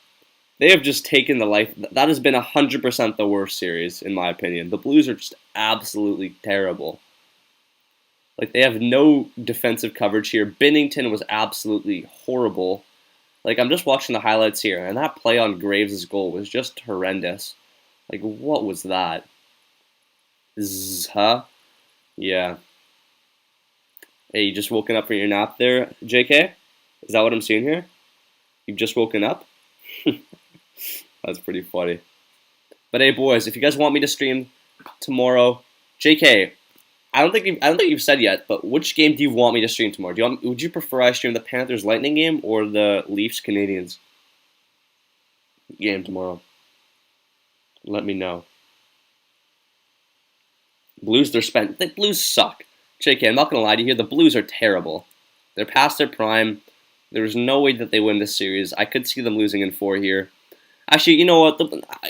They have just taken the life. That has been 100% the worst series, in my opinion. The Blues are just absolutely terrible. Like, they have no defensive coverage here. Binnington was absolutely horrible. Like, I'm just watching the highlights here, and that play on Graves' goal was just horrendous. Like, what was that? Huh? Yeah. Hey, you just woken up from your nap there, JK? Is that what I'm seeing here? You've just woken up? That's pretty funny. But hey, boys, if you guys want me to stream tomorrow, JK, I don't think you've said yet, but which game do you want me to stream tomorrow? Would you prefer I stream the Panthers Lightning game or the Leafs Canadiens game tomorrow? Let me know. Blues, the Blues suck. JK, I'm not gonna lie to you here. The Blues are terrible. They're past their prime. There's no way that they win this series. I could see them losing in 4 here. Actually, you know what?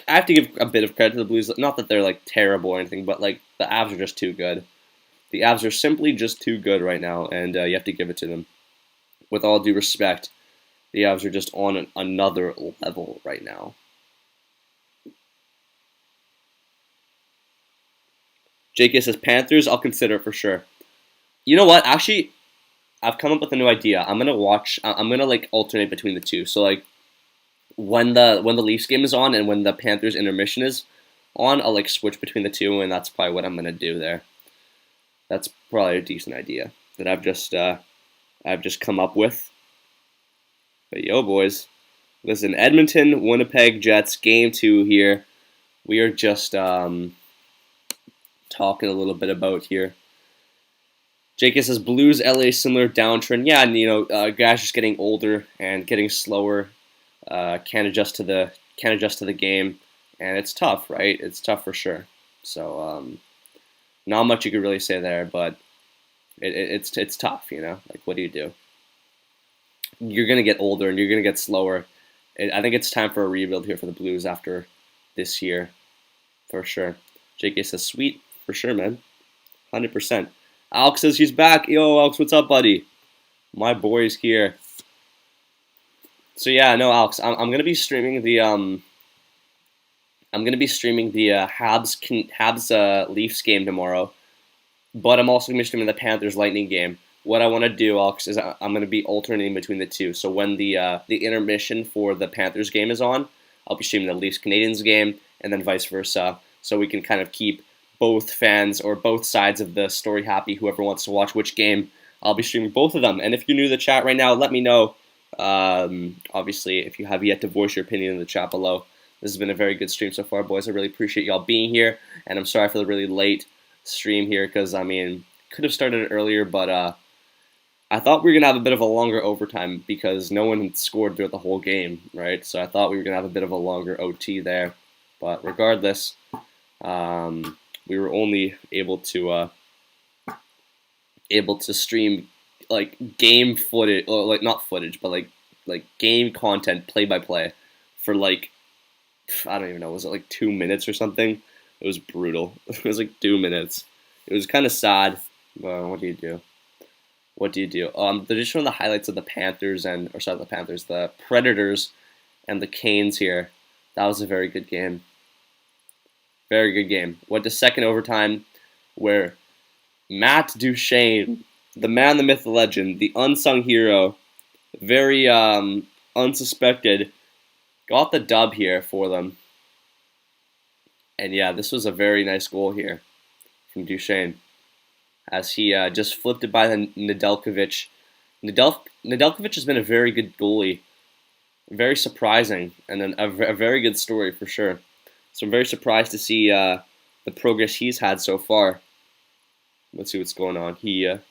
I have to give a bit of credit to the Blues. Not that they're like terrible or anything, but like the Avs are just too good. The Avs are simply just too good right now, and you have to give it to them. With all due respect, the Avs are just on another level right now. JK says Panthers. I'll consider it for sure. You know what? Actually, I've come up with a new idea. I'm gonna like alternate between the two. So like when the Leafs game is on and when the Panthers intermission is on, I'll like switch between the two, and that's probably what I'm gonna do there. That's probably a decent idea that I've just come up with. But yo, boys, listen, Edmonton, Winnipeg Jets, game 2 here. We are just talking a little bit about here. JK says Blues, LA, similar downtrend. Yeah, and guys just getting older and getting slower. Can't adjust to the game, and it's tough, right? It's tough for sure. So not much you could really say there, but it's tough, Like, what do you do? You're gonna get older and you're gonna get slower. I think it's time for a rebuild here for the Blues after this year, for sure. JK says sweet, for sure, man, 100%. Alex says he's back. Yo, Alex, what's up, buddy? My boy's here. So yeah, no, Alex, I'm gonna be streaming the Habs Leafs game tomorrow, but I'm also gonna be streaming the Panthers Lightning game. What I want to do, Alex, is I'm going to be alternating between the two. So when the intermission for the Panthers game is on, I'll be streaming the Leafs Canadiens game, and then vice versa. So we can kind of keep both fans or both sides of the story happy. Whoever wants to watch which game, I'll be streaming both of them. And if you're new to the chat right now, let me know. Obviously, if you have yet to voice your opinion in the chat below. This has been a very good stream so far, boys. I really appreciate y'all being here, and I'm sorry for the really late stream here because could have started it earlier, but I thought we were going to have a bit of a longer overtime because no one scored throughout the whole game, right? So I thought we were going to have a bit of a longer OT there. But regardless, we were only able to stream like game footage, or like not footage, but like game content play-by-play for like, I don't even know, was it like 2 minutes or something? It was brutal. It was like 2 minutes. It was kind of sad, but what do you do? What do you do? They're just showing the highlights of the the Predators and the Canes here. That was a very good game. Very good game. Went to second overtime where Matt Duchene, the man, the myth, the legend, the unsung hero, very unsuspected, got the dub here for them. And yeah, this was a very nice goal here from Duchene, as he just flipped it by the Nedeljkovic. Nedeljkovic has been a very good goalie, very surprising, and then a very good story for sure. So I'm very surprised to see the progress he's had so far. Let's see what's going on. We're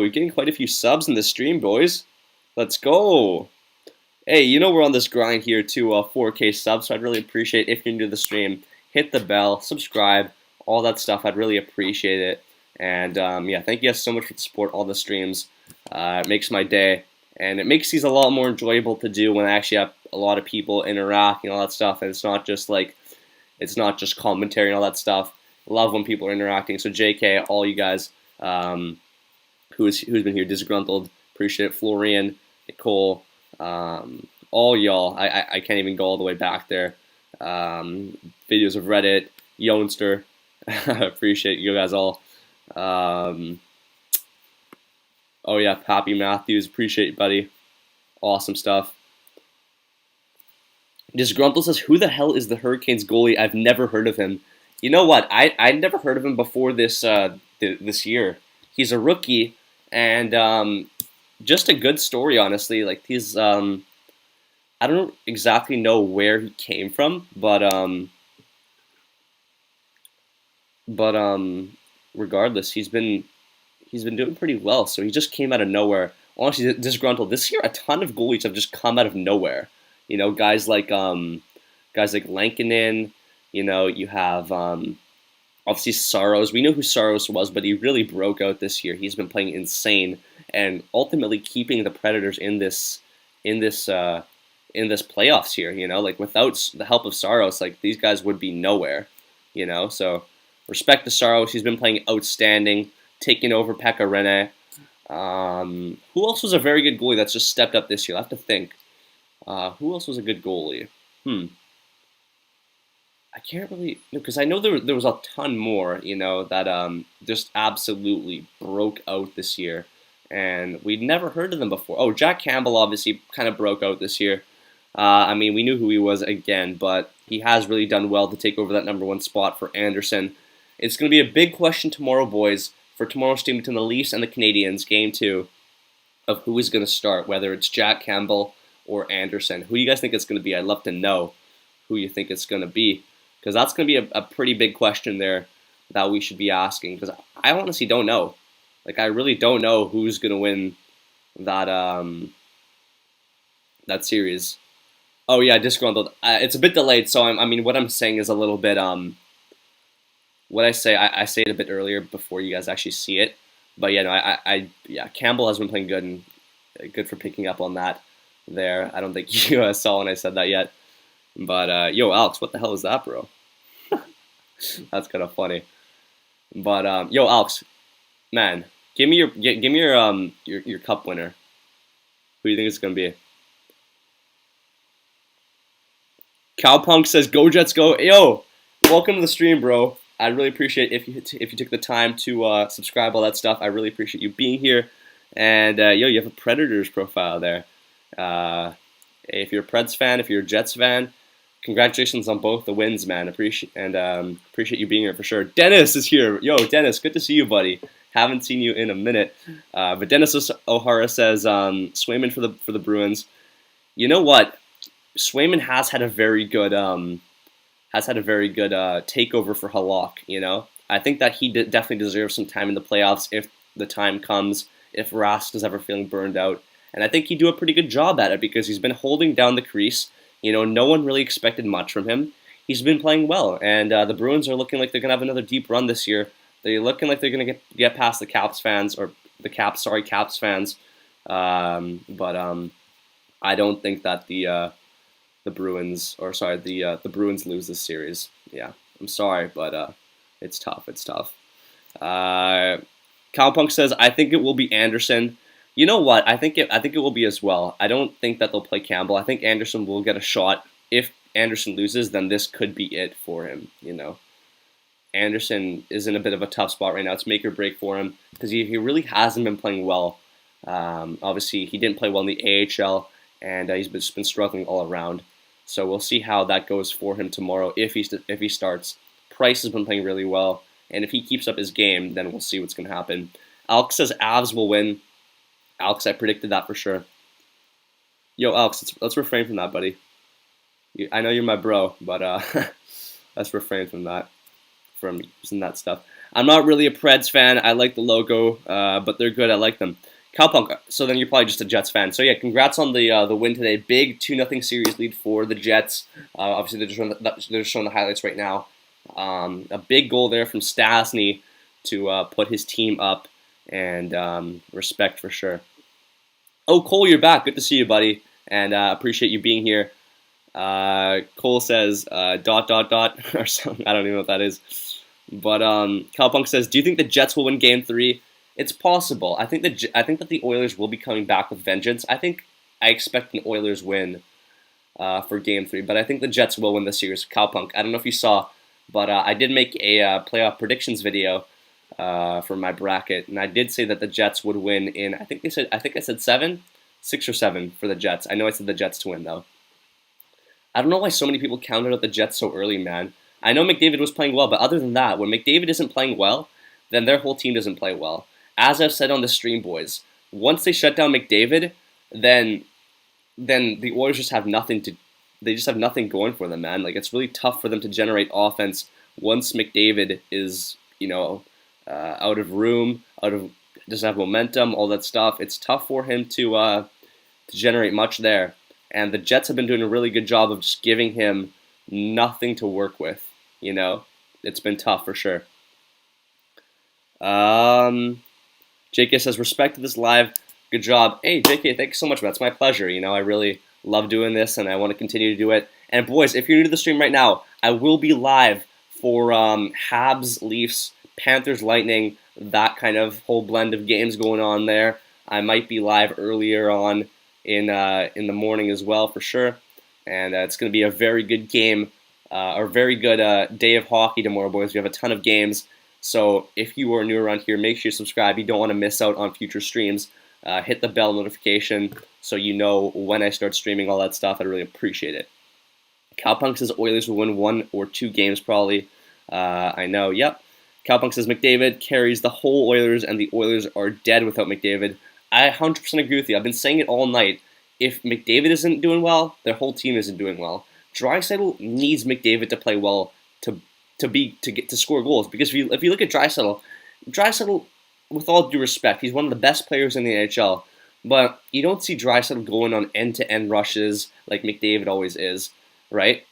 getting quite a few subs in the stream, boys. Let's go. Hey, we're on this grind here to 4K subs, so I'd really appreciate if you're new to the stream, hit the bell, subscribe, all that stuff. I'd really appreciate it. And yeah, thank you guys so much for the support, all the streams. It makes my day, and it makes these a lot more enjoyable to do when I actually have a lot of people interacting, all that stuff, and it's not just commentary and all that stuff. I love when people are interacting. So JK, all you guys who's been here, Disgruntled, appreciate it. Florian, Nicole, all y'all. I can't even go all the way back there. Videos of Reddit, Youngster. Appreciate you guys all. Oh yeah, Pappy Matthews, appreciate you, buddy. Awesome stuff. Disgruntled says, who the hell is the Hurricanes goalie? I've never heard of him. You know what? I'd never heard of him before this this year. He's a rookie, and just a good story, honestly. Like, he's I don't exactly know where he came from, but regardless, he's been doing pretty well. So he just came out of nowhere. Honestly, Disgruntled, this year a ton of goalies have just come out of nowhere. Guys like Lankinen. You have obviously Saros. We know who Saros was, but he really broke out this year. He's been playing insane and ultimately keeping the Predators in this playoffs here. Like, without the help of Saros, like, these guys would be nowhere. So respect to Saros. He's been playing outstanding, taking over Pekka Rinne. Who else was a very good goalie that's just stepped up this year? I have to think. Who else was a good goalie? I can't really, because I know there was a ton more, that just absolutely broke out this year, and we'd never heard of them before. Oh, Jack Campbell obviously kind of broke out this year. We knew who he was again, but he has really done well to take over that #1 spot for Anderson. It's going to be a big question tomorrow, boys, for tomorrow's stream between the Leafs and the Canadiens, Game 2. of who is going to start, whether it's Jack Campbell or Anderson. Who do you guys think it's going to be? I'd love to know who you think it's going to be, because that's going to be a pretty big question there that we should be asking, because I honestly don't know. Like, I really don't know who's going to win that that series. Oh yeah, disgruntled. It's a bit delayed, so I mean, what I'm saying is a little bit what I say it a bit earlier before you guys actually see it. But yeah, no, yeah, Campbell has been playing good, and good for picking up on that there. I don't think you saw when I said that yet. But yo, Alex, what the hell is that, bro? That's kind of funny. But yo, Alex, man, give me your cup winner. Who do you think it's gonna be? Cowpunk says, "Go Jets, go!" Yo, welcome to the stream, bro. I'd really appreciate if you took the time to subscribe, all that stuff. I really appreciate you being here. And yo, you have a Predators profile there. If you're a Preds fan, if you're a Jets fan, congratulations on both the wins, man. Appreciate you being here for sure. Dennis is here. Yo, Dennis, good to see you, buddy. Haven't seen you in a minute. But Dennis O'Hara says Swayman for the Bruins. You know what? Swayman has had a very good takeover for Halak. You know, I think that he definitely deserves some time in the playoffs if the time comes. If Rask is ever feeling burned out, and I think he'd do a pretty good job at it because he's been holding down the crease. You know, no one really expected much from him. He's been playing well, and the Bruins are looking like they're gonna have another deep run this year. They're looking like they're gonna get past the Caps fans Caps fans. I don't think that the Bruins lose this series. Yeah, I'm sorry, but it's tough. It's tough. Cowpunk says, I think it will be Anderson. You know what? I think it will be as well. I don't think that they'll play Campbell. I think Anderson will get a shot. If Anderson loses, then this could be it for him. You know, Anderson is in a bit of a tough spot right now. It's make or break for him because he really hasn't been playing well. Obviously, he didn't play well in the AHL, and he's been struggling all around. So we'll see how that goes for him tomorrow if he starts. Price has been playing really well, and if he keeps up his game, then we'll see what's going to happen. Alex says Avs will win. Alex, I predicted that for sure. Yo, Alex, let's refrain from that, buddy. I know you're my bro, but let's refrain from that, from using that stuff. I'm not really a Preds fan. I like the logo, but they're good. I like them. Cowpunk, so then you're probably just a Jets fan. So yeah, congrats on the win today. Big 2-0 series lead for the Jets. Obviously, they're showing the highlights right now. A big goal there from Stastny to put his team up, and respect for sure. Oh, Cole, you're back. Good to see you, buddy, and appreciate you being here. Cole says ... or something. I don't even know what that is. But Cowpunk says, do you think the Jets will win Game 3? It's possible. I think that the Oilers will be coming back with vengeance. I expect an Oilers win for Game 3, but I think the Jets will win the series. Cowpunk, I don't know if you saw, but I did make a playoff predictions video for my bracket, and I did say that the Jets would win in. I think I said 6 or 7 for the Jets. I know I said the Jets to win though. I don't know why so many people counted out the Jets so early, man. I know McDavid was playing well, but other than that, when McDavid isn't playing well, then their whole team doesn't play well. As I've said on the stream, boys, once they shut down McDavid, then the Oilers just have nothing going for them, man. Like, it's really tough for them to generate offense once McDavid is, out of room, doesn't have momentum, all that stuff. It's tough for him to generate much there. And the Jets have been doing a really good job of just giving him nothing to work with. It's been tough for sure. JK says, respect to this live. Good job. Hey, JK, thanks so much, man. It's my pleasure. I really love doing this, and I want to continue to do it. And boys, if you're new to the stream right now, I will be live for Habs, Leafs, Panthers, Lightning, that kind of whole blend of games going on there. I might be live earlier on in the morning as well, for sure. And it's going to be a very good game, or very good day of hockey tomorrow, boys. We have a ton of games. So if you are new around here, make sure you subscribe. You don't want to miss out on future streams. Hit the bell notification so you know when I start streaming, all that stuff. I'd really appreciate it. Cowpunk says Oilers will win 1 or 2 games probably. I know, yep. Cowpunk says McDavid carries the whole Oilers, and the Oilers are dead without McDavid. I 100% agree with you. I've been saying it all night. If McDavid isn't doing well, their whole team isn't doing well. Draisaitl needs McDavid to play well to score goals. Because if you look at Draisaitl, with all due respect, he's one of the best players in the NHL. But you don't see Draisaitl going on end-to-end rushes like McDavid always is, right?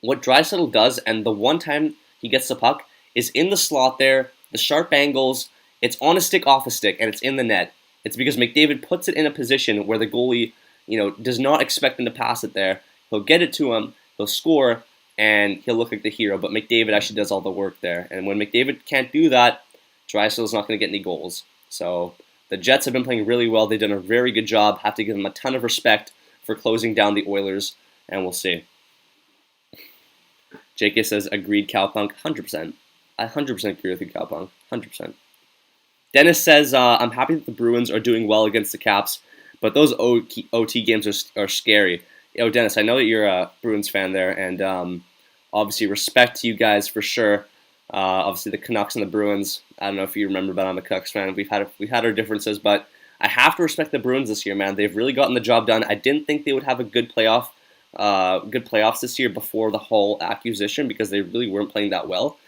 What Draisaitl does, and the one time he gets the puck, is in the slot there, the sharp angles, it's on a stick, off a stick, and it's in the net. It's because McDavid puts it in a position where the goalie, does not expect him to pass it there. He'll get it to him, he'll score, and he'll look like the hero. But McDavid actually does all the work there. And when McDavid can't do that, Draisaitl's not going to get any goals. So the Jets have been playing really well. They've done a very good job. Have to give them a ton of respect for closing down the Oilers, and we'll see. JK says, agreed, Cowpunk. 100%. I 100% agree with you, Cowpunk. 100%. Dennis says, I'm happy that the Bruins are doing well against the Caps, but those OT games are scary. Dennis, I know that you're a Bruins fan there, and obviously respect to you guys for sure. Obviously, the Canucks and the Bruins, I don't know if you remember, but I'm a Canucks fan. We've had our differences, but I have to respect the Bruins this year, man. They've really gotten the job done. I didn't think they would have a good playoffs this year before the Hall acquisition because they really weren't playing that well.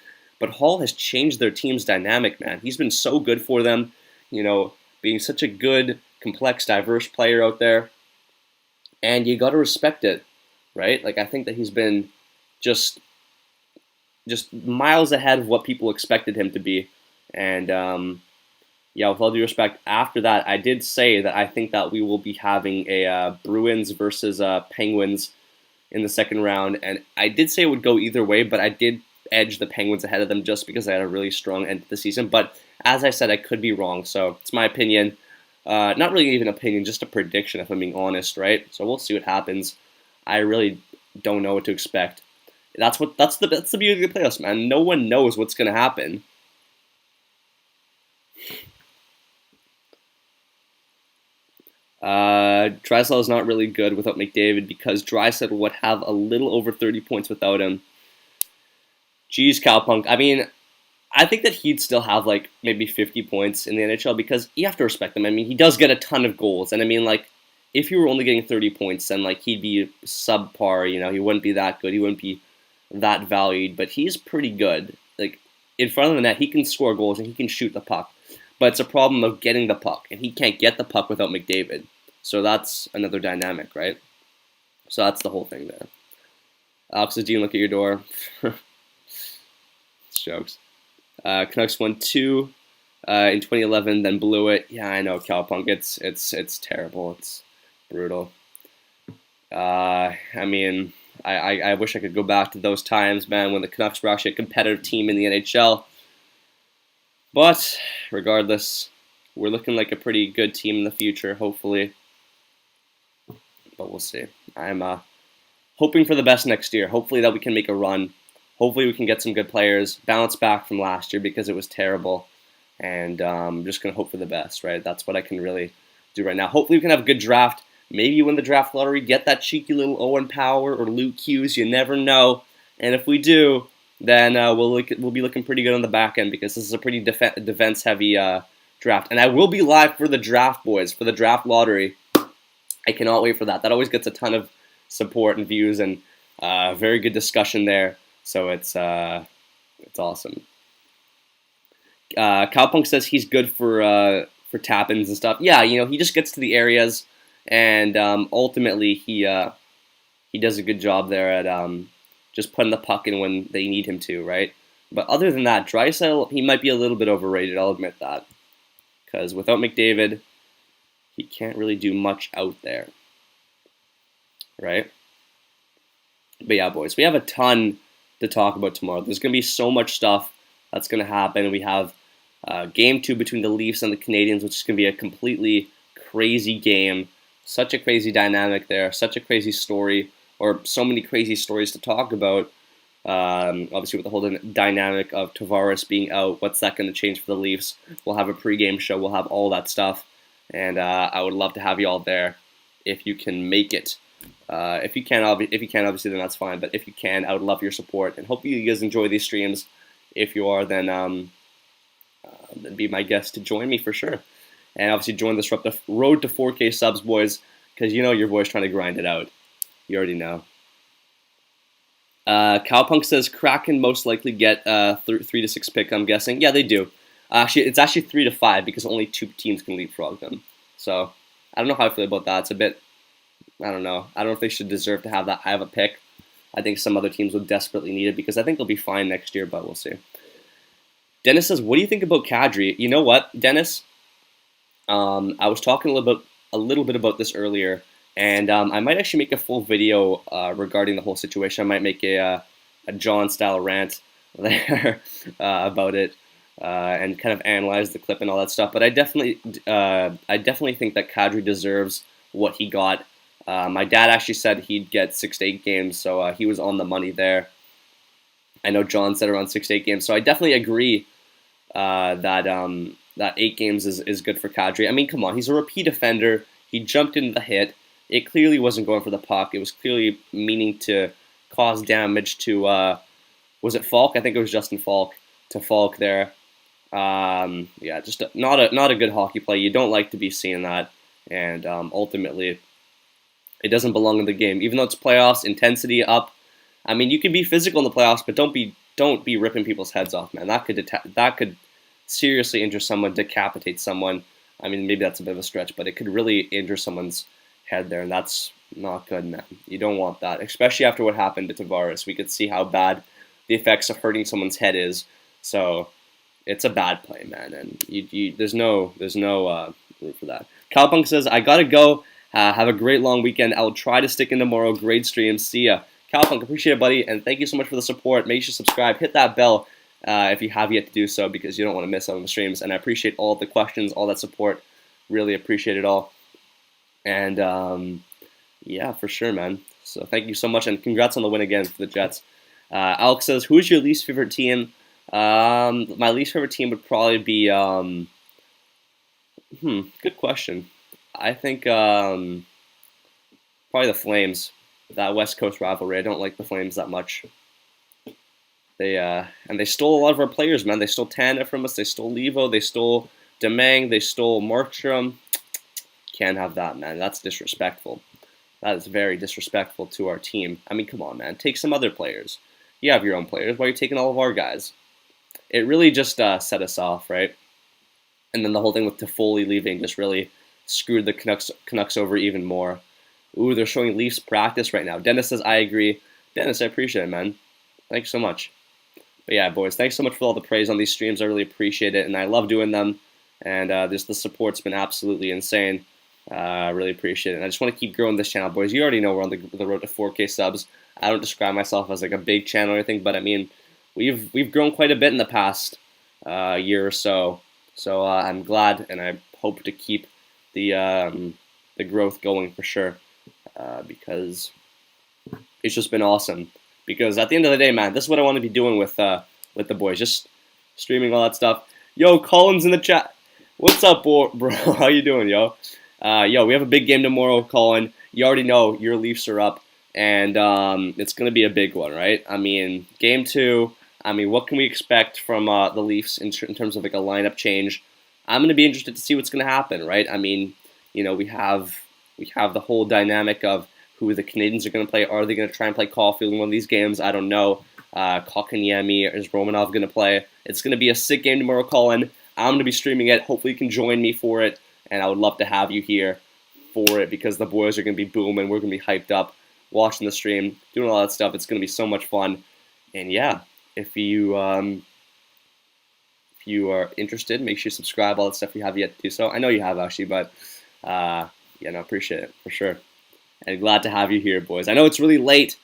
But Hall has changed their team's dynamic, man. He's been so good for them, being such a good, complex, diverse player out there. And you got to respect it, right? Like, I think that he's been just miles ahead of what people expected him to be. And, with all due respect, after that, I did say that I think that we will be having a Bruins versus Penguins in the second round. And I did say it would go either way, but I did edge the Penguins ahead of them just because they had a really strong end to the season. But as I said, I could be wrong. So it's my opinion. Not really even opinion, just a prediction if I'm being honest, right? So we'll see what happens. I really don't know what to expect. That's the beauty of the playoffs, man. No one knows what's going to happen. Draisaitl is not really good without McDavid because Draisaitl would have a little over 30 points without him. Jeez, Cowpunk. I mean, I think that he'd still have like maybe 50 points in the NHL because you have to respect him. I mean, he does get a ton of goals, and I mean, like, if you were only getting 30 points, then like he'd be subpar. He wouldn't be that good. He wouldn't be that valued, but he's pretty good. Like, in front of the net, he can score goals and he can shoot the puck. But it's a problem of getting the puck, and he can't get the puck without McDavid. So that's another dynamic, right? So that's the whole thing there. Alex says, do you look at your door? Jokes. Canucks won 2 in 2011, then blew it. Yeah, I know, Cowpunk. It's terrible. It's brutal. I mean, I wish I could go back to those times, man, when the Canucks were actually a competitive team in the NHL. But regardless, we're looking like a pretty good team in the future, hopefully. But we'll see. I'm hoping for the best next year. Hopefully that we can make a run. Hopefully we can get some good players, bounce back from last year because it was terrible. And I'm just going to hope for the best, right? That's what I can really do right now. Hopefully we can have a good draft. Maybe you win the draft lottery, get that cheeky little Owen Power or Luke Hughes. You never know. And if we do, then we'll be looking pretty good on the back end because this is a pretty defense-heavy draft. And I will be live for the draft, boys, for the draft lottery. I cannot wait for that. That always gets a ton of support and views and very good discussion there. So it's awesome. Cowpunk says he's good for tap-ins and stuff. Yeah, he just gets to the areas, and ultimately he does a good job there at just putting the puck in when they need him to, right? But other than that, Draisaitl, he might be a little bit overrated. I'll admit that, because without McDavid, he can't really do much out there, right? But yeah, boys, we have a ton to talk about tomorrow. There's going to be so much stuff that's going to happen. We have Game 2 between the Leafs and the Canadiens, which is going to be a completely crazy game. Such a crazy dynamic there. Such a crazy story, or so many crazy stories to talk about. Obviously, with the whole dynamic of Tavares being out, what's that going to change for the Leafs? We'll have a pregame show. We'll have all that stuff. And I would love to have you all there if you can make it. If you can, obviously, then that's fine. But if you can, I would love your support. And hopefully you guys enjoy these streams. If you are, then be my guest to join me for sure. And obviously join this road to 4K subs, boys, because you know your boy's trying to grind it out. You already know. Cowpunk says Kraken most likely get 3 to 6 pick, I'm guessing. Yeah, they do. Actually, it's actually 3 to 5 because only 2 teams can leapfrog them. So, I don't know how I feel about that. It's a bit, I don't know. I don't know if they should deserve to have that high of a pick. I think some other teams would desperately need it because I think they'll be fine next year, but we'll see. Dennis says, what do you think about Kadri? You know what, Dennis? I was talking a little bit about this earlier, and I might actually make a full video regarding the whole situation. I might make a John-style rant there about it and kind of analyze the clip and all that stuff. But I definitely think that Kadri deserves what he got. My dad actually said he'd get 6 to 8 games, so he was on the money there. I know John said around 6 to 8 games, so I definitely agree that 8 games is good for Kadri. I mean, come on, he's a repeat offender. He jumped into the hit. It clearly wasn't going for the puck. It was clearly meaning to cause damage to, was it Falk? I think it was Justin Falk, to Falk there. Yeah, just not a good hockey play. You don't like to be seeing that, and ultimately, it doesn't belong in the game. Even though it's playoffs, intensity up. I mean, you can be physical in the playoffs, but don't be ripping people's heads off, man. That could seriously injure someone, decapitate someone. I mean, maybe that's a bit of a stretch, but it could really injure someone's head there, and that's not good, man. You don't want that, especially after what happened to Tavares. We could see how bad the effects of hurting someone's head is. So it's a bad play, man, and there's no room for that. Cowpunk says, I gotta go. Have a great long weekend. I'll try to stick in tomorrow. Great stream. See ya. Cowpunk, appreciate it, buddy, and thank you so much for the support. Make sure to subscribe. Hit that bell if you have yet to do so, because you don't want to miss out on the streams. And I appreciate all the questions, all that support. Really appreciate it all. And yeah, for sure, man. So thank you so much, and congrats on the win again for the Jets. Alex says, who's your least favorite team? My least favorite team would probably be, good question. I think probably the Flames, that West Coast rivalry. I don't like the Flames that much. And they stole a lot of our players, man. They stole Tana from us. They stole Levo. They stole Demang. They stole Markstrom. Can't have that, man. That's disrespectful. That is very disrespectful to our team. I mean, come on, man. Take some other players. You have your own players. Why are you taking all of our guys? It really just set us off, right? And then the whole thing with Toffoli leaving just really screwed the Canucks over even more. Ooh, they're showing Leafs practice right now. Dennis says, I agree. Dennis, I appreciate it, man. Thanks so much. But yeah, boys, thanks so much for all the praise on these streams. I really appreciate it, and I love doing them. And just the support's been absolutely insane. I really appreciate it. And I just want to keep growing this channel, boys. You already know we're on the road to 4K subs. I don't describe myself as like a big channel or anything, but I mean, we've grown quite a bit in the past year or so. So I'm glad, and I hope to keep the growth going for sure, because it's just been awesome. Because at the end of the day, man, this is what I want to be doing with the boys, just streaming all that stuff. Yo, Colin's in the chat. What's up, bro? How you doing, yo? Yo, we have a big game tomorrow, Colin. You already know your Leafs are up, and it's going to be a big one, right? I mean, game 2. I mean, what can we expect from the Leafs in terms of like a lineup change? I'm going to be interested to see what's going to happen, right? I mean, you know, we have the whole dynamic of who the Canadiens are going to play. Are they going to try and play Caulfield in one of these games? I don't know. Kotkaniemi, is Romanov going to play? It's going to be a sick game tomorrow, Colin. I'm going to be streaming it. Hopefully you can join me for it, and I would love to have you here for it because the boys are going to be booming. We're going to be hyped up, watching the stream, doing all that stuff. It's going to be so much fun. And yeah, if you are interested, make sure you subscribe, all that stuff you have yet to do so. I know you have, actually, but yeah, no, appreciate it, for sure. And glad to have you here, boys. I know it's really late,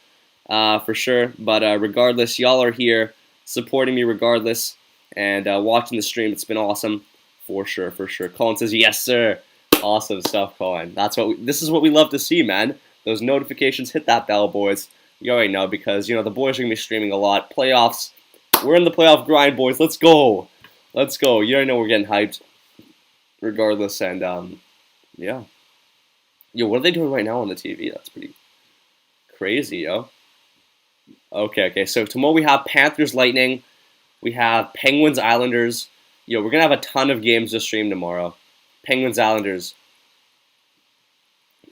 for sure, but regardless, y'all are here supporting me regardless and watching the stream. It's been awesome, for sure, for sure. Colin says, yes, sir. Awesome stuff, Colin. This is what we love to see, man. Those notifications, hit that bell, boys. You already know, because, you know, the boys are going to be streaming a lot. Playoffs. We're in the playoff grind, boys. Let's go. Let's go. You already know we're getting hyped regardless, and yeah. Yo, what are they doing right now on the TV? That's pretty crazy, yo. Okay, so tomorrow we have Panthers Lightning. We have Penguins Islanders. Yo, we're going to have a ton of games to stream tomorrow. Penguins, Islanders,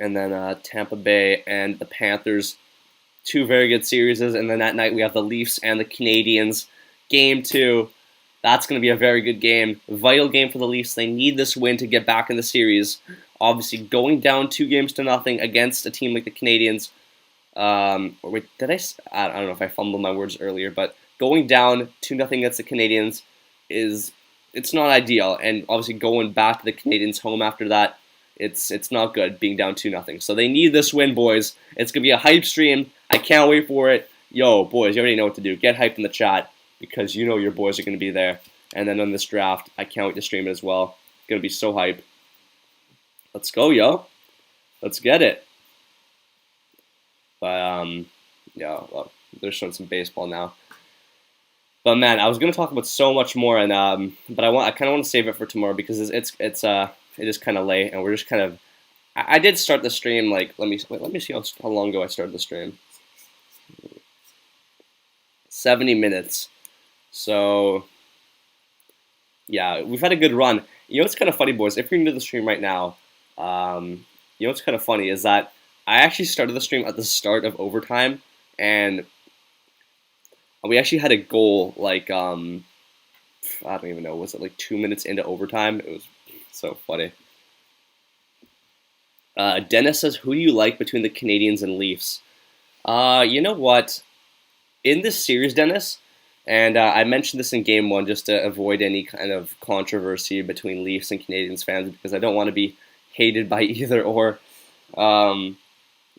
and then Tampa Bay and the Panthers. Two very good series, and then that night we have the Leafs and the Canadiens. Game 2. That's going to be a very good game. Vital game for the Leafs. They need this win to get back in the series. Obviously, going down 2-0 against a team like the Canadiens. Or wait, I don't know if I fumbled my words earlier, but going down 2-0 against the Canadiens it's not ideal. And obviously, going back to the Canadiens' home after that, it's not good being down 2-0. So they need this win, boys. It's going to be a hype stream. I can't wait for it. Yo, boys, you already know what to do. Get hyped in the chat because you know your boys are going to be there. And then on this draft, I can't wait to stream it as well. It's going to be so hype. Let's go, yo. Let's get it. But, yeah, well, they're showing some baseball now. But, man, I was going to talk about so much more, and but I kind of want to save it for tomorrow because it is kind of late, and we're just kind of... I did start the stream, like, let me see how long ago I started the stream. 70 minutes. So, yeah, we've had a good run. You know what's kind of funny, boys? If you're into the stream right now, you know what's kind of funny is that I actually started the stream at the start of overtime, and we actually had a goal, like, I don't even know, was it like 2 minutes into overtime? It was so funny. Dennis says, who do you like between the Canadiens and Leafs? You know what? In this series, Dennis, and I mentioned this in Game 1 just to avoid any kind of controversy between Leafs and Canadiens fans because I don't want to be hated by either or.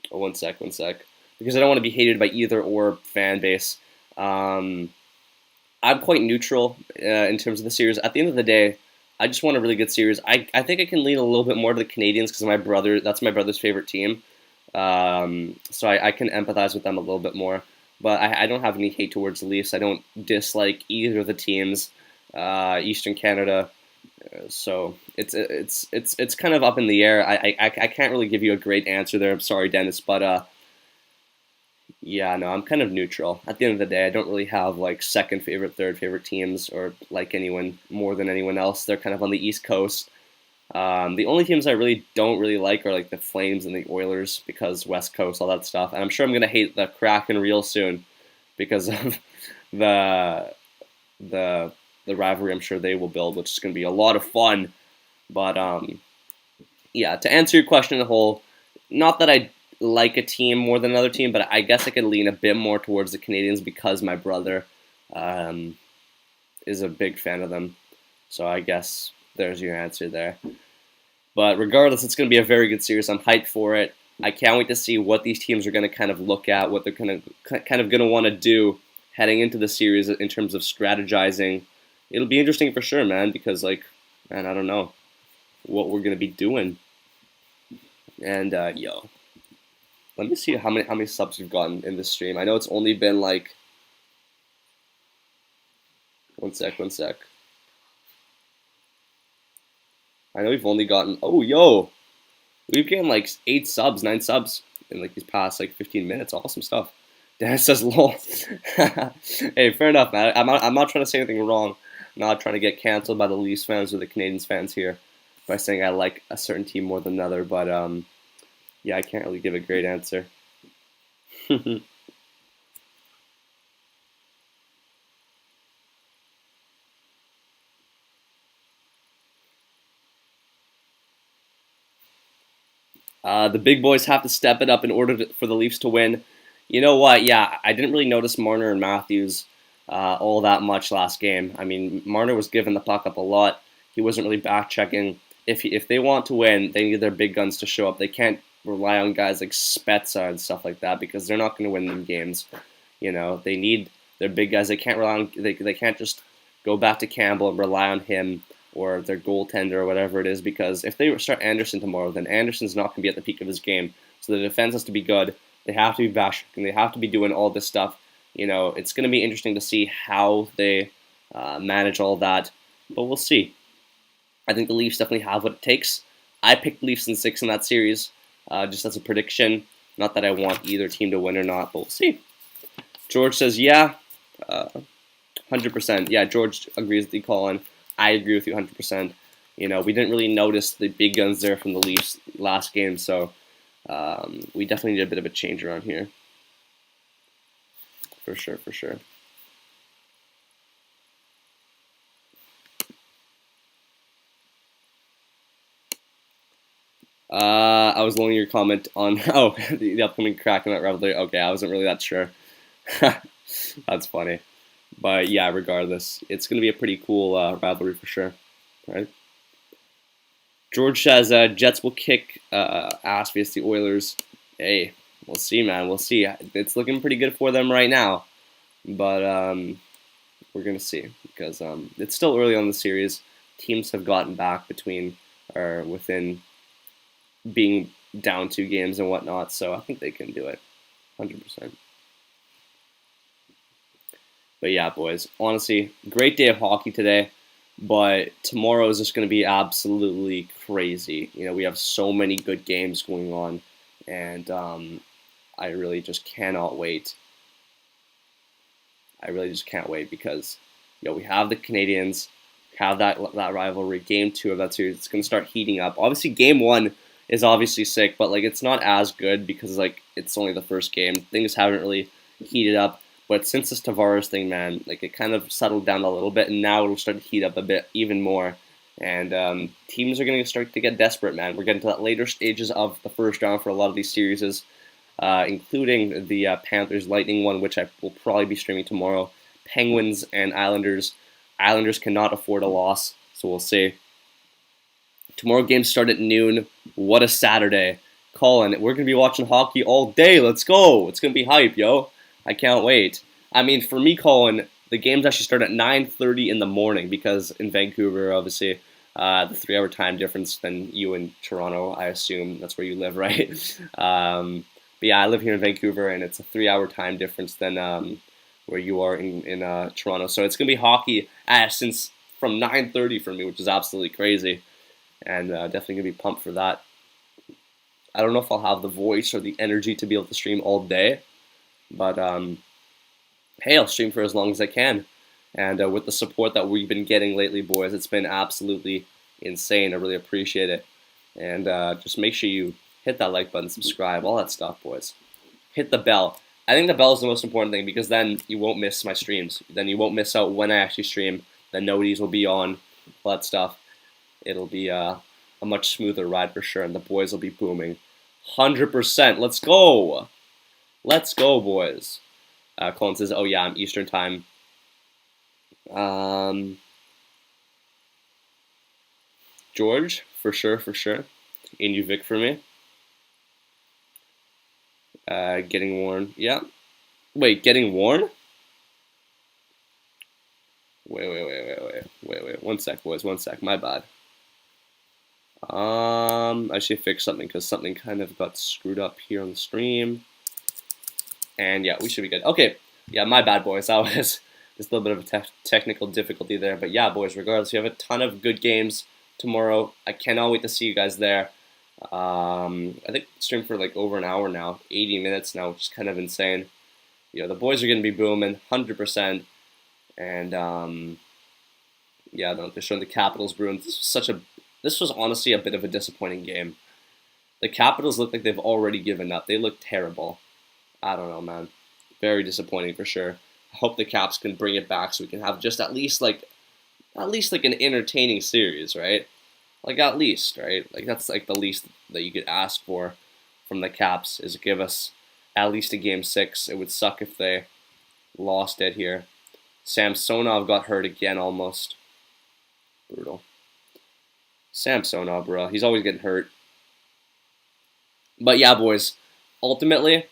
One sec. Because I don't want to be hated by either or fan base. I'm quite neutral in terms of the series. At the end of the day, I just want a really good series. I think I can lean a little bit more to the Canadiens because that's my brother's favorite team. So I can empathize with them a little bit more. But I don't have any hate towards the Leafs. I don't dislike either of the teams, Eastern Canada. So it's kind of up in the air. I can't really give you a great answer there. I'm sorry, Dennis, but yeah, no, I'm kind of neutral. At the end of the day, I don't really have like second favorite, third favorite teams or like anyone more than anyone else. They're kind of on the East Coast. The only teams I really don't like are like the Flames and the Oilers because West Coast, all that stuff. And I'm sure I'm gonna hate the Kraken real soon because of the rivalry I'm sure they will build, which is gonna be a lot of fun. But yeah, to answer your question in the whole, not that I like a team more than another team, but I guess I could lean a bit more towards the Canadiens because my brother is a big fan of them. So I guess there's your answer there. But regardless, it's going to be a very good series. I'm hyped for it. I can't wait to see what these teams are going to kind of look at, what they're kind of going to want to do heading into the series in terms of strategizing. It'll be interesting for sure, man, because, like, man, I don't know what we're going to be doing. And, yo, let me see how many subs we've gotten in this stream. I know it's only been, like, one sec. I know we've only gotten, we've gotten like 8 subs, 9 subs in like these past like 15 minutes. Awesome stuff. Dennis says lol. Hey, fair enough, man. I'm not trying to say anything wrong. I'm not trying to get canceled by the Leafs fans or the Canadiens fans here by saying I like a certain team more than another. But yeah, I can't really give a great answer. The big boys have to step it up in order for the Leafs to win. You know what? Yeah, I didn't really notice Marner and Matthews all that much last game. I mean, Marner was giving the puck up a lot. He wasn't really back-checking. If they want to win, they need their big guns to show up. They can't rely on guys like Spezza and stuff like that because they're not going to win them games. You know, they need their big guys. They can't rely on. They can't just go back to Campbell and rely on him or their goaltender or whatever it is, because if they start Anderson tomorrow, then Anderson's not going to be at the peak of his game. So the defense has to be good. They have to be bashing. They have to be doing all this stuff. You know, it's going to be interesting to see how they manage all that, but we'll see. I think the Leafs definitely have what it takes. I picked Leafs in 6 in that series, just as a prediction. Not that I want either team to win or not, but we'll see. George says, yeah, 100%. Yeah, George agrees with you, Colin. I agree with you 100%. We didn't really notice the big guns there from the Leafs last game, so we definitely need a bit of a change around here. For sure, for sure. I was looking at your comment on the upcoming Kraken rivalry. Okay, I wasn't really that sure. That's funny, but yeah, regardless, it's gonna be a pretty cool rivalry for sure, right? George says Jets will kick ass against the Oilers. Hey, we'll see, man. We'll see. It's looking pretty good for them right now, but we're gonna see because it's still early on in the series. Teams have gotten back between or within being down 2 games and whatnot, so I think they can do it, 100%. But yeah, boys, honestly, great day of hockey today. But tomorrow is just going to be absolutely crazy. We have so many good games going on, and I really just cannot wait. I really just can't wait because we have the Canadiens, have that rivalry. Game 2 of that series, it's going to start heating up. Obviously, Game 1 is obviously sick, but it's not as good because it's only the first game. Things haven't really heated up. But since this Tavares thing, man, it kind of settled down a little bit, and now it'll start to heat up a bit even more. And teams are going to start to get desperate, man. We're getting to that later stages of the first round for a lot of these series, including the Panthers Lightning one, which I will probably be streaming tomorrow. Penguins and Islanders. Islanders cannot afford a loss, so we'll see. Tomorrow games start at noon. What a Saturday. Colin, we're going to be watching hockey all day. Let's go. It's going to be hype, yo. I can't wait. I mean, for me, Colin, the games actually start at 9:30 in the morning because in Vancouver, obviously, the 3-hour time difference than you in Toronto. I assume that's where you live, right? But yeah, I live here in Vancouver, and it's a 3-hour time difference than where you are in Toronto. So it's gonna be hockey since from 9:30 for me, which is absolutely crazy, and definitely gonna be pumped for that. I don't know if I'll have the voice or the energy to be able to stream all day. But, hey, I'll stream for as long as I can. And with the support that we've been getting lately, boys, it's been absolutely insane. I really appreciate it. And just make sure you hit that like button, subscribe, all that stuff, boys. Hit the bell. I think the bell is the most important thing because then you won't miss my streams. Then you won't miss out when I actually stream. The noties will be on, all that stuff. It'll be a much smoother ride for sure, and the boys will be booming. 100%. Let's go! Let's go, boys. Colin says, oh yeah, I'm Eastern time. George, for sure, for sure. Indy Vic for me. Getting worn. Yeah. Wait, getting worn? Wait. 1 sec, boys. 1 sec. My bad. I should fix something because something kind of got screwed up here on the stream. And yeah, we should be good. Okay, yeah, my bad, boys. That was just a little bit of a technical difficulty there. But yeah, boys, regardless, we have a ton of good games tomorrow. I cannot wait to see you guys there. I think stream for over an hour now, 80 minutes now, which is kind of insane. The boys are going to be booming, 100%. And yeah, they're showing the Capitals Bruins. This was honestly a bit of a disappointing game. The Capitals look like they've already given up. They look terrible. I don't know, man. Very disappointing for sure. I hope the Caps can bring it back so we can have just at least an entertaining series, right? At least, right? That's the least that you could ask for from the Caps is give us at least a game 6. It would suck if they lost it here. Samsonov got hurt again almost. Brutal. Samsonov, bro. He's always getting hurt. But yeah, boys. Ultimately,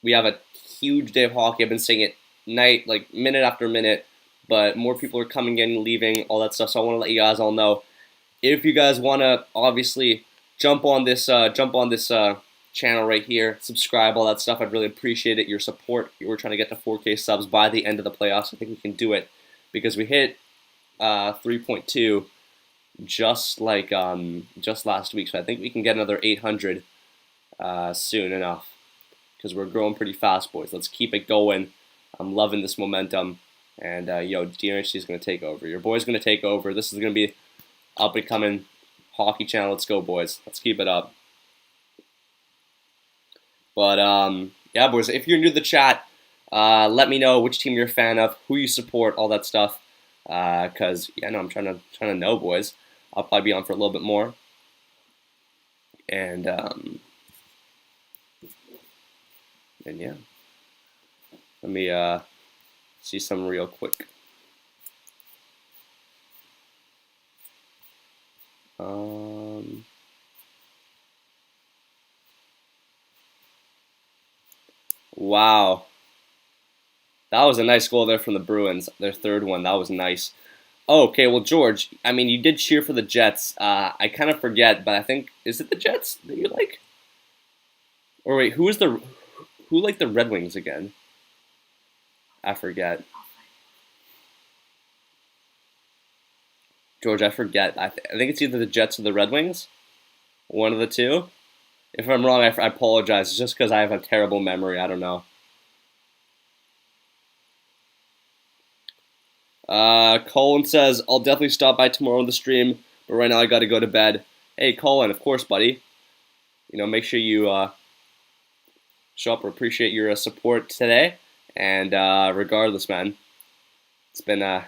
we have a huge day of hockey. I've been saying it minute after minute, but more people are coming in, leaving, all that stuff. So I want to let you guys all know if you guys want to obviously jump on this channel right here, subscribe, all that stuff. I'd really appreciate it. Your support. We're trying to get to 4K subs by the end of the playoffs. I think we can do it because we hit 3.2 just last week. So I think we can get another 800 soon enough. Because we're growing pretty fast, boys. Let's keep it going. I'm loving this momentum. And, yo, DNHC is going to take over. Your boy's going to take over. This is going to be up and coming hockey channel. Let's go, boys. Let's keep it up. But yeah, boys, if you're new to the chat, let me know which team you're a fan of, who you support, all that stuff. Cause yeah, no, I'm trying to know, boys. I'll probably be on for a little bit more. And yeah, let me see some real quick. Wow, that was a nice goal there from the Bruins. Their third one, that was nice. Oh, okay, well, George, I mean, you did cheer for the Jets. I kind of forget, but I think, is it the Jets that you like? Or wait, who liked the Red Wings again? I forget. George, I forget. I think it's either the Jets or the Red Wings. One of the two. If I'm wrong, I apologize. It's just because I have a terrible memory. I don't know. Colin says, I'll definitely stop by tomorrow on the stream, but right now I got to go to bed. Hey, Colin, of course, buddy. You know, make sure you show up. Appreciate your support today. And regardless, man, it's been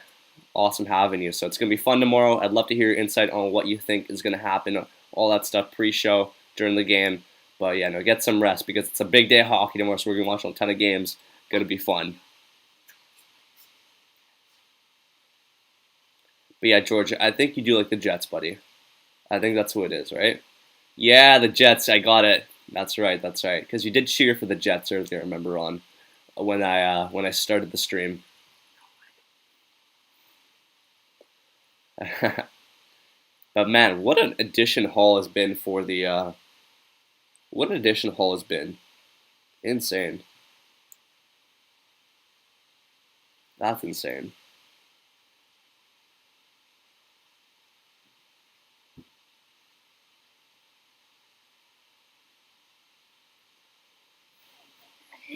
awesome having you. So it's going to be fun tomorrow. I'd love to hear your insight on what you think is going to happen, all that stuff pre-show, during the game. But yeah, no, get some rest because it's a big day of hockey tomorrow, so we're going to watch a ton of games. Going to be fun. But yeah, George, I think you do like the Jets, buddy. I think that's who it is, right? Yeah, the Jets. I got it. That's right. That's right. Because you did cheer for the Jets earlier. I remember on when I started the stream. But man, what an addition Hall has been for the. What an addition Hall has been. Insane. That's insane.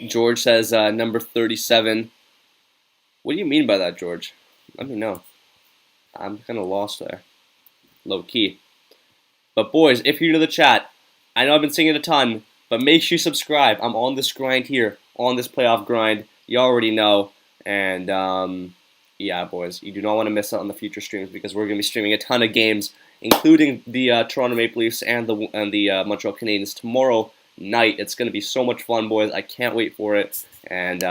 George says number 37. What do you mean by that, George? Let me know. I'm kind of lost there. Low key. But boys, if you're new to the chat, I know I've been saying it a ton, but make sure you subscribe. I'm on this grind here, on this playoff grind. You already know. And yeah, boys, you do not want to miss out on the future streams because we're going to be streaming a ton of games, including the Toronto Maple Leafs and the Montreal Canadiens tomorrow night. It's going to be so much fun, boys. I can't wait for it. And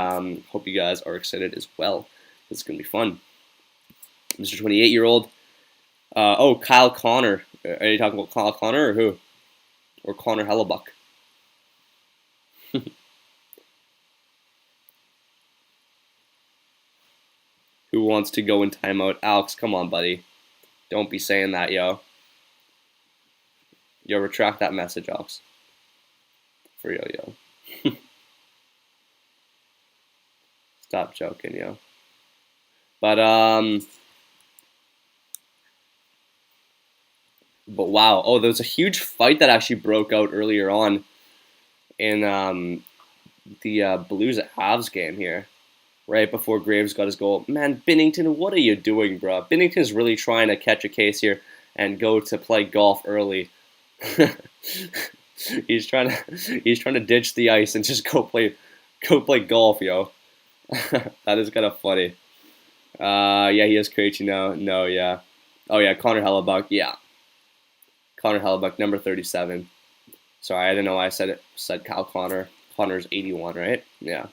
hope you guys are excited as well. It's going to be fun. Mr. 28-year-old. Oh, Kyle Connor. Are you talking about Kyle Connor or who? Or Connor Hellebuck? Who wants to go in timeout? Alex, come on, buddy. Don't be saying that, yo. Yo, retract that message, Alex. For real, yo. Stop joking, yo. But wow. Oh, there was a huge fight that actually broke out earlier on in the Blues at Habs game here, right before Graves got his goal. Man, Binnington, what are you doing, bro? Binnington's really trying to catch a case here and go to play golf early. He's trying to ditch the ice and just go play golf, yo. That is kind of funny. Yeah, he is crazy now. No, yeah. Oh yeah, Connor Hellebuck, yeah. Connor Hellebuck, number 37. Sorry, I didn't know why I said Kyle Connor. Connor's 81, right? Yeah.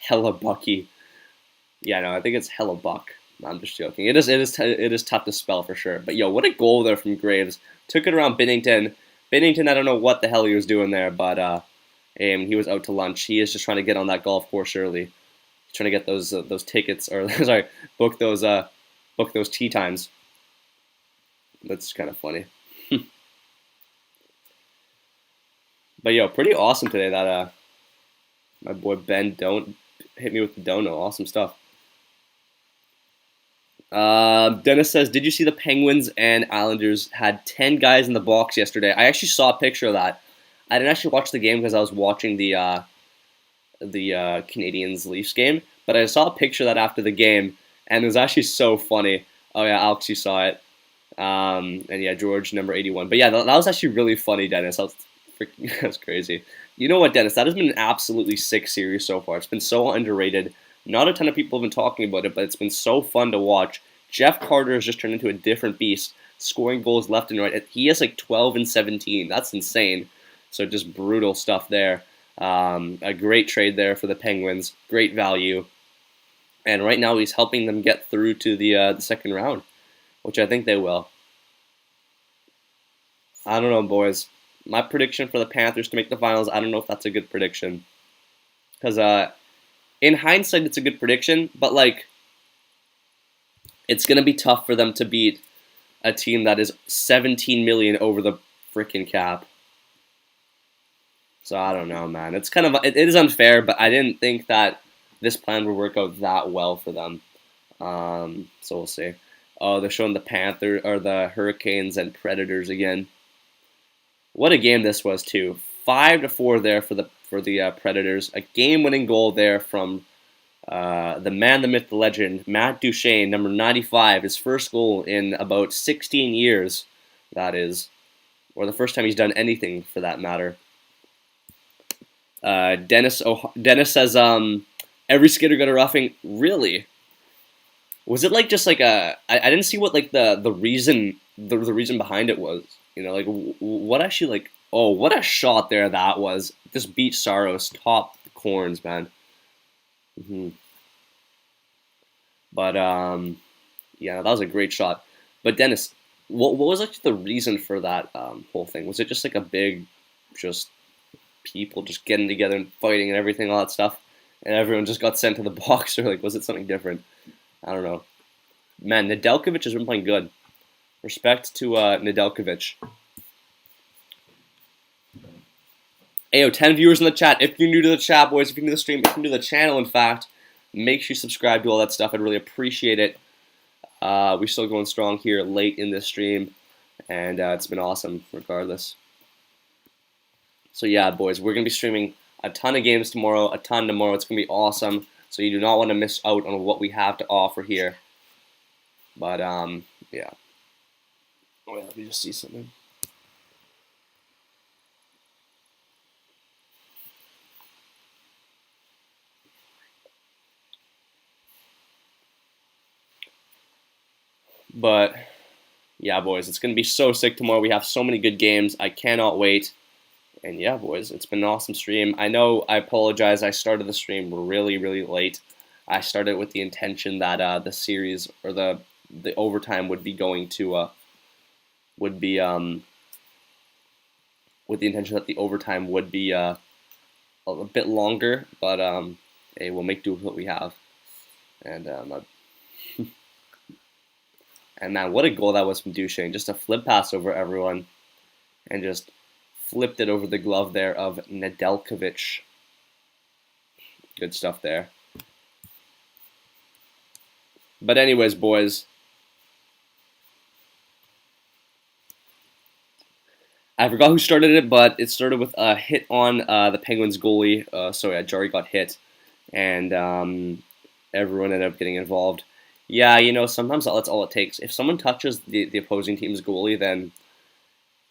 Hellebucky. Yeah, no, I think it's Hellebuck. No, I'm just joking. It is tough to spell for sure. But yo, what a goal there from Graves. Took it around Binnington. Binnington, I don't know what the hell he was doing there, but he was out to lunch. He is just trying to get on that golf course early. He's trying to get those tickets, or sorry, book those tee times. That's kind of funny. But yo, pretty awesome today that my boy Ben don't hit me with the dono. Awesome stuff. Dennis says, did you see the Penguins and Islanders had 10 guys in the box yesterday? I actually saw a picture of that. I didn't actually watch the game because I was watching the Canadiens Leafs game, but I saw a picture of that after the game, And it was actually so funny. Oh yeah, Alex, you saw it. And yeah, George number 81. But yeah, that was actually really funny, Dennis. That's crazy. You know what, Dennis? That has been an absolutely sick series so far. It's been so underrated. Not a ton of people have been talking about it, but it's been so fun to watch. Jeff Carter has just turned into a different beast, scoring goals left and right. He has like 12 and 17. That's insane. So just brutal stuff there. A great trade there for the Penguins. Great value. And right now he's helping them get through to the second round, which I think they will. I don't know, boys. My prediction for the Panthers to make the finals, I don't know if that's a good prediction. Because in hindsight, it's a good prediction, but like, it's going to be tough for them to beat a team that is 17 million over the freaking cap. So I don't know, man. It's kind of it is unfair, but I didn't think that this plan would work out that well for them. So we'll see. Oh, they're showing the Panthers or the Hurricanes and Predators again. What a game this was too. 5-4 there for the Predators. A game-winning goal there from the man, the myth, the legend, Matt Duchene, number 95. His first goal in about 16 years. That is, or the first time he's done anything for that matter. Dennis says every skater got a roughing. Really? Was it like just like a? I didn't see what like the reason the reason behind it was. You know, like what actually like. Oh, what a shot there that was! Just beat Saros top corns, man. But yeah, that was a great shot. But Dennis, what was actually the reason for that whole thing? Was it just like a big, just people just getting together and fighting and everything, all that stuff, and everyone just got sent to the box, or like was it something different? I don't know. Man, Nedeljkovic has been playing good. Respect to Nedeljkovic. Ayo, 10 viewers in the chat. If you're new to the chat, boys, if you're new to the stream, if you're new to the channel, in fact, make sure you subscribe to all that stuff. I'd really appreciate it. We're still going strong here late in this stream, and it's been awesome regardless. So yeah, boys, we're going to be streaming a ton of games tomorrow, It's going to be awesome. So you do not want to miss out on what we have to offer here. But, yeah. Oh, yeah, let me just see something. But, yeah, boys, it's going to be so sick tomorrow. We have so many good games. I cannot wait. And, yeah, boys, it's been an awesome stream. I know, I apologize. I started the stream really, really late. I started with the intention that the series, or the overtime would be going to, with the intention that the overtime would be a bit longer. But, hey, we'll make do with what we have. And, and man, what a goal that was from Duchene. Just a flip pass over everyone. And just flipped it over the glove there of Nedeljkovic. Good stuff there. But anyways, boys. I forgot who started it, but it started with a hit on the Penguins goalie. So yeah, Jari got hit. And everyone ended up getting involved. Yeah, you know, sometimes that's all it takes. If someone touches the opposing team's goalie, then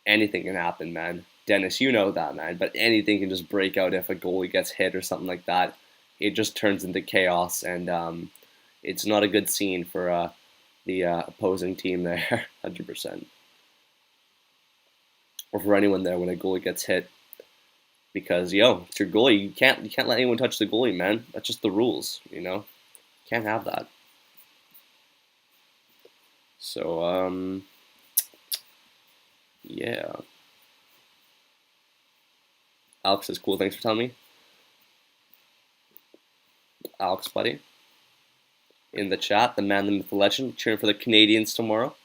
anything can happen, man. Dennis, you know that, man. But anything can just break out if a goalie gets hit or something like that. It just turns into chaos, and it's not a good scene for the opposing team there, 100%. Or for anyone there when a goalie gets hit. Because, yo, it's your goalie. You can't let anyone touch the goalie, man. That's just the rules, you know? Can't have that. So, yeah. Alex is cool. Thanks for telling me. Alex, buddy. In the chat, the man, the myth, the legend, cheering for the Canadiens tomorrow.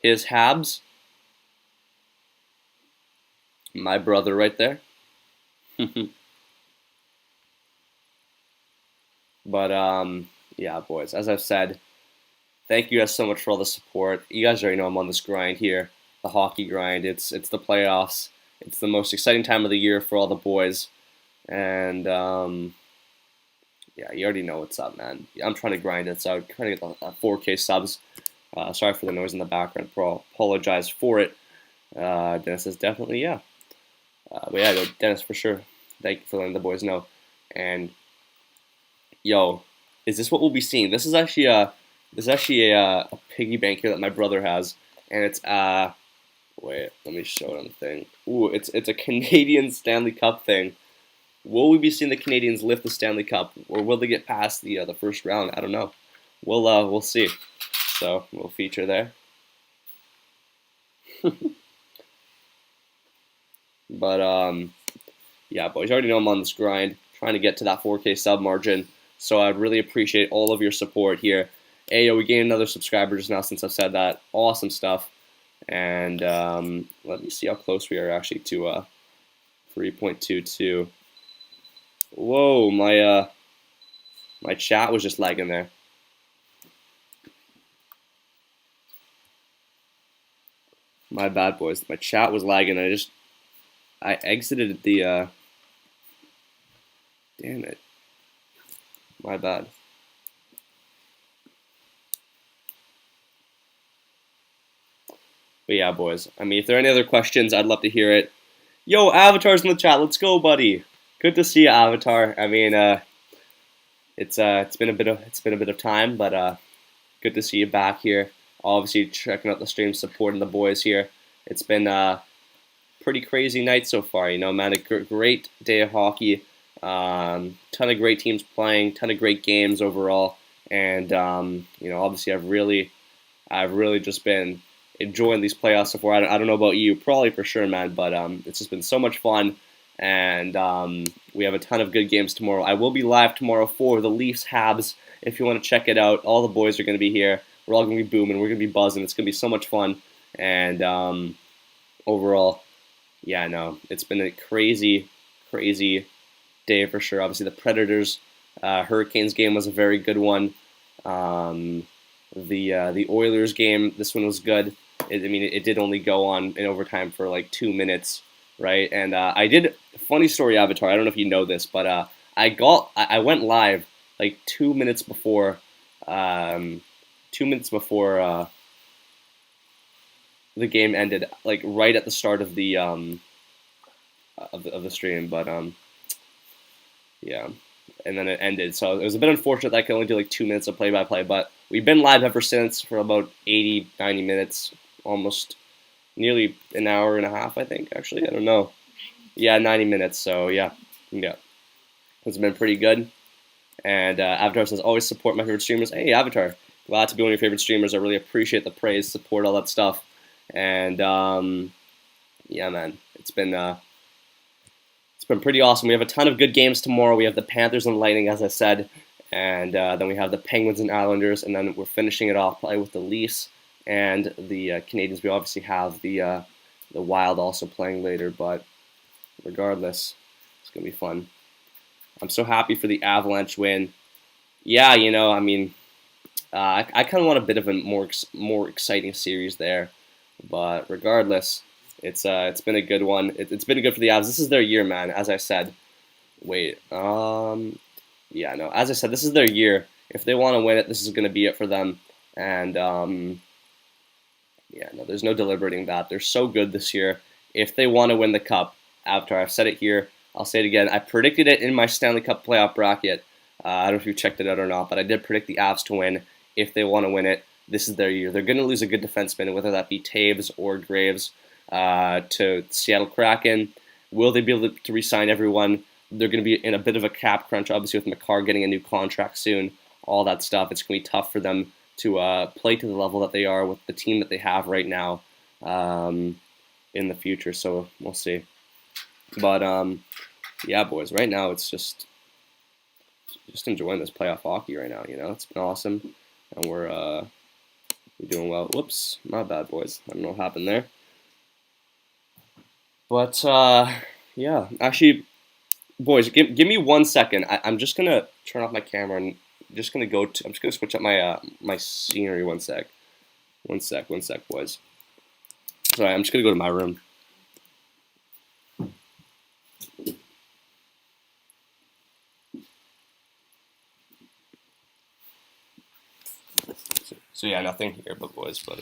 His Habs. My brother right there. But, yeah, boys, as I've said, thank you guys so much for all the support. You guys already know I'm on this grind here, the hockey grind. It's the playoffs. It's the most exciting time of the year for all the boys. And, Yeah, you already know what's up, man. I'm trying to grind it, so I'm trying to get the 4K subs. Sorry for the noise in the background. Apologize for it. Dennis says definitely, yeah. But yeah, Dennis, for sure. Thank you for letting the boys know. And yo, is this what we'll be seeing? This is actually a piggy bank here that my brother has, and it's wait, let me show it on the thing. Ooh, it's a Canadian Stanley Cup thing. Will we be seeing the Canadiens lift the Stanley Cup, or will they get past the first round? I don't know. We'll see. So we'll feature there. But yeah, boys, you already know I'm on this grind, trying to get to that 4K sub margin. So I'd really appreciate all of your support here. Hey, yo, we gained another subscriber just now since I've said that. Awesome stuff. And let me see how close we are actually to 3.22. Whoa, my chat was just lagging there. My bad, boys. My chat was lagging. I exited the damn it. My bad. But yeah, boys. I mean, if there are any other questions, I'd love to hear it. Yo, Avatar's in the chat. Let's go, buddy. Good to see you, Avatar. I mean, it's been a bit of time, but good to see you back here. Obviously, checking out the stream, supporting the boys here. It's been a pretty crazy night so far. You know, man, a great day of hockey. Ton of great teams playing, ton of great games overall, and you know, obviously, I've really just been enjoying these playoffs so far. I don't know about you, probably for sure, man, but it's just been so much fun. And we have a ton of good games tomorrow. I will be live tomorrow for the Leafs Habs. If you want to check it out, all the boys are going to be here. We're all going to be booming. We're going to be buzzing. It's going to be so much fun. And overall, yeah, no, it's been a crazy, crazy day for sure. Obviously, the Predators Hurricanes game was a very good one. The Oilers game, this one was good. I mean, it did only go on in overtime for like 2 minutes. Right, and I did funny story, Avatar. I don't know if you know this, but I went live like 2 minutes before, 2 minutes before the game ended, like right at the start of the stream. But yeah, and then it ended. So it was a bit unfortunate that I could only do like 2 minutes of play-by-play. But we've been live ever since for about 80, 90 minutes, almost. Nearly an hour and a half, I think, actually. I don't know. Yeah, 90 minutes, so yeah. It's been pretty good. And Avatar says, always support my favorite streamers. Hey, Avatar, glad to be one of your favorite streamers. I really appreciate the praise, support, all that stuff. And yeah, man, it's been pretty awesome. We have a ton of good games tomorrow. We have the Panthers and Lightning, as I said. And then we have the Penguins and Islanders. And then we're finishing it off probably with the Leafs. And the Canadiens. We obviously have the Wild also playing later, but regardless, it's gonna be fun. I'm so happy for the Avalanche win. Yeah, you know, I mean, I kind of want a bit of a more exciting series there, but regardless, it's been a good one. It's been good for the Avs. This is their year, man. As I said, wait, yeah, no, as I said, this is their year. If they want to win it, this is gonna be it for them. And yeah, no, there's no deliberating that. They're so good this year. If they want to win the Cup, Avatar, I've said it here, I'll say it again. I predicted it in my Stanley Cup playoff bracket. I don't know if you checked it out or not, but I did predict the Avs to win. If they want to win it, this is their year. They're going to lose a good defenseman, whether that be Taves or Graves, to Seattle Kraken. Will they be able to re-sign everyone? They're going to be in a bit of a cap crunch, obviously, with McCarr getting a new contract soon, all that stuff. It's going to be tough for them to play to the level that they are with the team that they have right now in the future. So we'll see. But yeah, boys, right now it's just enjoying this playoff hockey right now. You know, it's been awesome, and we're doing well. Whoops, my bad, boys. I don't know what happened there. But yeah, actually, boys, give me 1 second. I'm just gonna turn off my camera and. I'm just gonna switch up my my scenery. 1 sec, boys. Sorry, I'm just gonna go to my room. So yeah, nothing here, but boys. But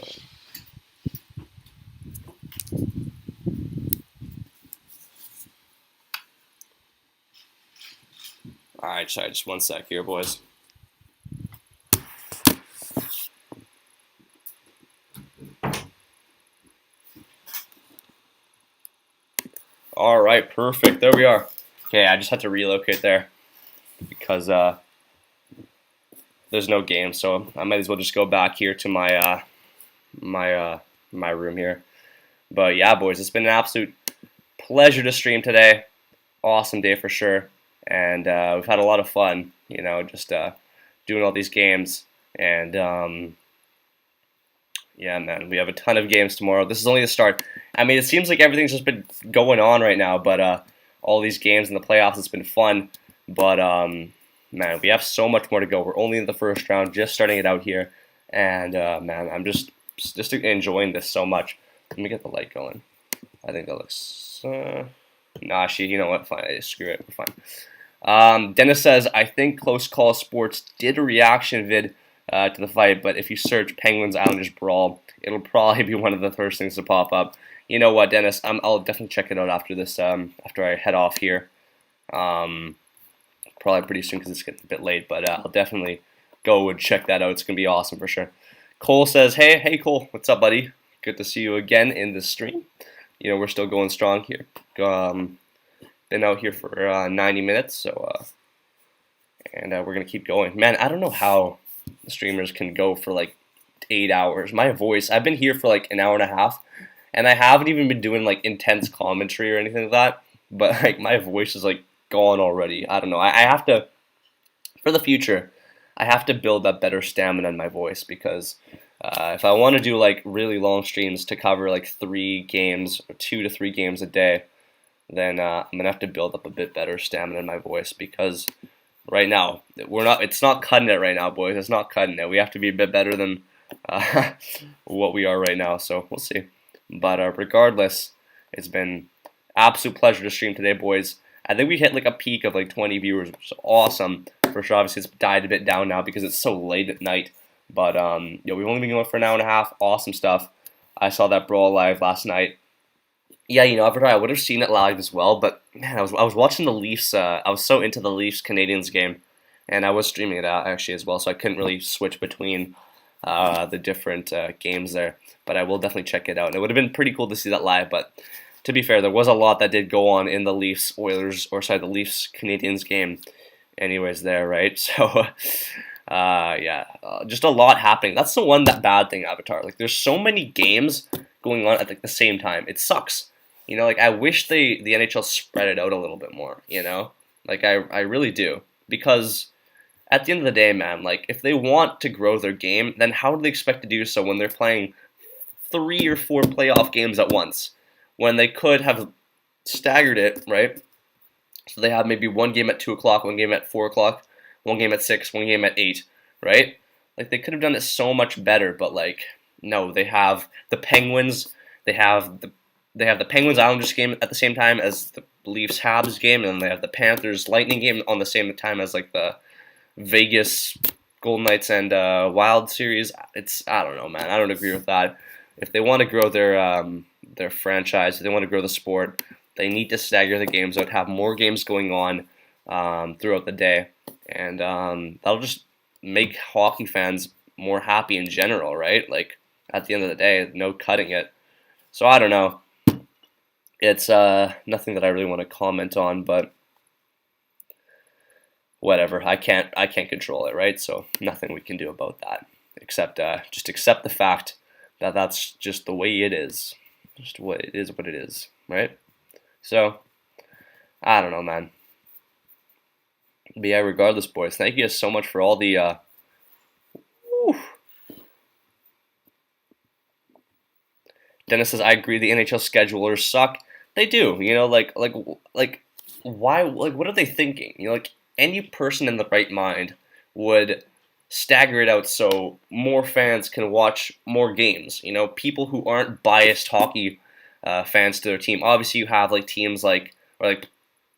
all right, sorry, just one sec here, boys. All right, perfect. There we are. Okay, I just had to relocate there because there's no game, so I might as well just go back here to my my room here. But yeah, boys, it's been an absolute pleasure to stream today. Awesome day for sure, and we've had a lot of fun. You know, just doing all these games, and yeah, man, we have a ton of games tomorrow. This is only the start. I mean, it seems like everything's just been going on right now, but all these games in the playoffs, it's been fun. But man, we have so much more to go. We're only in the first round, just starting it out here, and man, I'm just enjoying this so much. Let me get the light going. I think that looks. Nah, you know what? Fine, screw it. We're fine. Dennis says, I think Close Call Sports did a reaction vid to the fight, but if you search Penguins Islanders brawl, it'll probably be one of the first things to pop up. You know what, Dennis? I'll definitely check it out after this. After I head off here, probably pretty soon because it's getting a bit late. But I'll definitely go and check that out. It's gonna be awesome for sure. Cole says, hey Cole, what's up, buddy? Good to see you again in the stream. You know, we're still going strong here. Been out here for 90 minutes, so and we're gonna keep going. Man, I don't know how the streamers can go for like 8 hours. My voice, I've been here for like an hour and a half, and I haven't even been doing like intense commentary or anything like that. But like my voice is like gone already. I don't know. I have to, for the future, I have to build up better stamina in my voice because if I want to do like really long streams to cover like 3 games or 2 to 3 games a day, then I'm gonna have to build up a bit better stamina in my voice because right now it's not cutting it right now, boys. It's not cutting it. We have to be a bit better than what we are right now. So we'll see. But regardless, it's been absolute pleasure to stream today, boys. I think we hit like a peak of like 20 viewers, which is awesome. For sure, obviously it's died a bit down now because it's so late at night. But we've only been going for an hour and a half. Awesome stuff. I saw that brawl live last night. Yeah, you know, I would have seen it live as well. But man, I was watching the Leafs. I was so into the Leafs Canadiens game, and I was streaming it out actually as well. So I couldn't really switch between the different games there. But I will definitely check it out. And it would have been pretty cool to see that live. But to be fair, there was a lot that did go on in the Leafs Oilers, or sorry, the Leafs Canadiens game. Anyways, there, right? So. Just a lot happening. That's the one that bad thing, Avatar. Like, there's so many games going on at like the same time. It sucks. You know, like I wish the NHL spread it out a little bit more. You know, like I really do, because at the end of the day, man, like if they want to grow their game, then how do they expect to do so when they're playing 3 or 4 playoff games at once when they could have staggered it, right? So they have maybe one game at 2 o'clock, one game at 4 o'clock. One game at 6, one game at 8, right? Like, they could have done it so much better, but, like, no, they have the Penguins, they have the Penguins Islanders game at the same time as the Leafs Habs game, and then they have the Panthers Lightning game on the same time as, like, the Vegas Golden Knights and Wild series. I don't know, man. I don't agree with that. If they want to grow their franchise, if they want to grow the sport, they need to stagger the games out, have more games going on throughout the day. And that'll just make hockey fans more happy in general, right? Like, at the end of the day, no cutting it. So I don't know. It's nothing that I really want to comment on, but whatever. I can't control it, right? So nothing we can do about that, except just accept the fact that that's just the way it is. Just what it is, right? So I don't know, man. But yeah, regardless, boys, thank you guys so much for all the Dennis says, I agree, the NHL schedulers suck. They do, you know, like why, like, what are they thinking? You know, like, any person in the right mind would stagger it out so more fans can watch more games. You know, people who aren't biased hockey fans to their team. Obviously, you have like teams or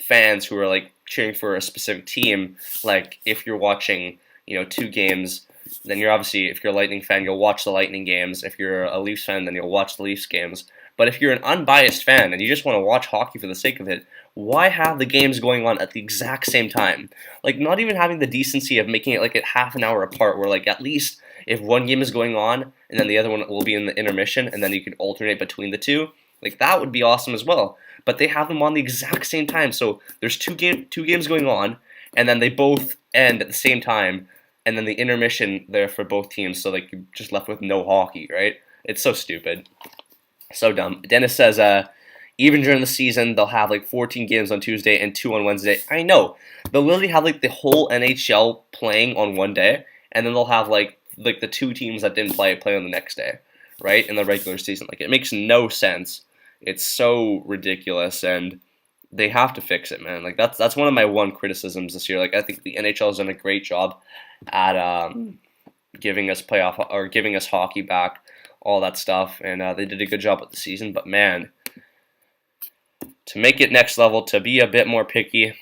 fans who are like cheering for a specific team. Like if you're watching, you know, 2 games then you're obviously, if you're a Lightning fan, you'll watch the Lightning games. If you're a Leafs fan, then you'll watch the Leafs games. But if you're an unbiased fan and you just want to watch hockey for the sake of it, why have the games going on at the exact same time? Like, not even having the decency of making it like at half an hour apart, where like at least if one game is going on and then the other one will be in the intermission and then you can alternate between the two, like that would be awesome as well. But they have them on the exact same time, so there's two games going on, and then they both end at the same time, and then the intermission there for both teams, so like you're just left with no hockey, right? It's so stupid. So dumb. Dennis says, even during the season, they'll have like 14 games on Tuesday and 2 on Wednesday. I know. They'll literally have like the whole NHL playing on one day, and then they'll have like the 2 teams that didn't play on the next day, right? In the regular season. Like, it makes no sense. It's so ridiculous, and they have to fix it, man. Like, that's one of my one criticisms this year. Like, I think the NHL has done a great job at giving us playoff or giving us hockey back, all that stuff, and they did a good job with the season. But man, to make it next level, to be a bit more picky,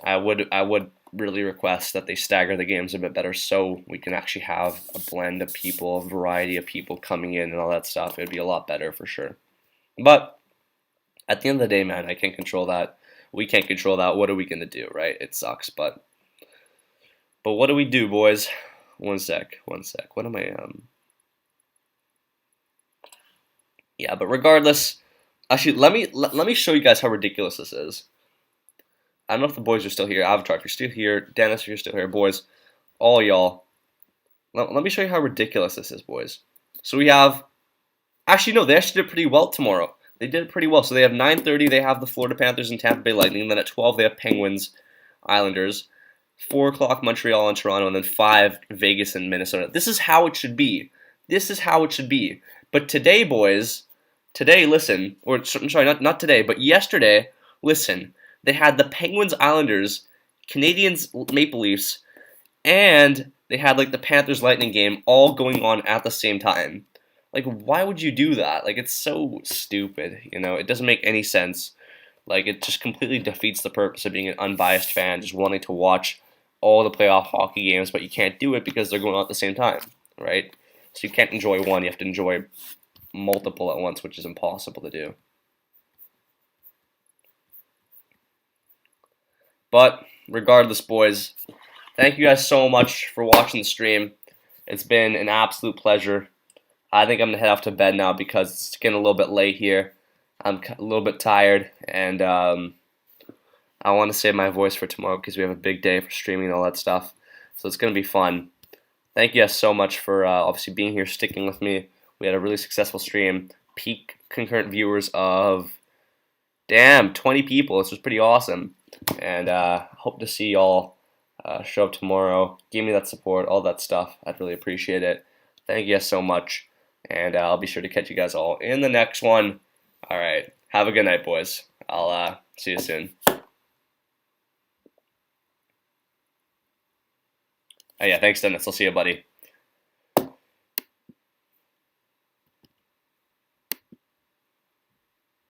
I would really request that they stagger the games a bit better, so we can actually have a blend of people, a variety of people coming in and all that stuff. It'd be a lot better for sure. But at the end of the day, man, I can't control that. We can't control that. What are we gonna do, right? It sucks, but what do we do, boys? One sec. What am I Yeah, but regardless, actually, let me show you guys how ridiculous this is. I don't know if the boys are still here. Avatar, if you're still here, Dennis, if you're still here, boys, all y'all. Let me show you how ridiculous this is, boys. So we have, actually no, they actually did pretty well tomorrow. They did pretty well. So they have 9:30. They have the Florida Panthers and Tampa Bay Lightning. And then at 12 they have Penguins, Islanders. 4 o'clock Montreal and Toronto, and then 5 Vegas and Minnesota. This is how it should be. This is how it should be. But today, boys, listen, or I'm sorry, not today, but yesterday, listen, they had the Penguins, Islanders, Canadiens, Maple Leafs, and they had like the Panthers Lightning game all going on at the same time. Like, why would you do that? Like, it's so stupid, you know? It doesn't make any sense. Like, it just completely defeats the purpose of being an unbiased fan, just wanting to watch all the playoff hockey games, but you can't do it because they're going on at the same time, right? So you can't enjoy one, you have to enjoy multiple at once, which is impossible to do. But regardless, boys, thank you guys so much for watching the stream. It's been an absolute pleasure. I think I'm going to head off to bed now because it's getting a little bit late here. I'm a little bit tired, and I want to save my voice for tomorrow because we have a big day for streaming and all that stuff. So it's going to be fun. Thank you guys so much for obviously being here, sticking with me. We had a really successful stream. Peak concurrent viewers of, 20 people. This was pretty awesome. And hope to see y'all show up tomorrow. Give me that support, all that stuff. I'd really appreciate it. Thank you guys so much. And I'll be sure to catch you guys all in the next one. All right. Have a good night, boys. I'll see you soon. Oh, yeah, thanks, Dennis. I'll see you, buddy.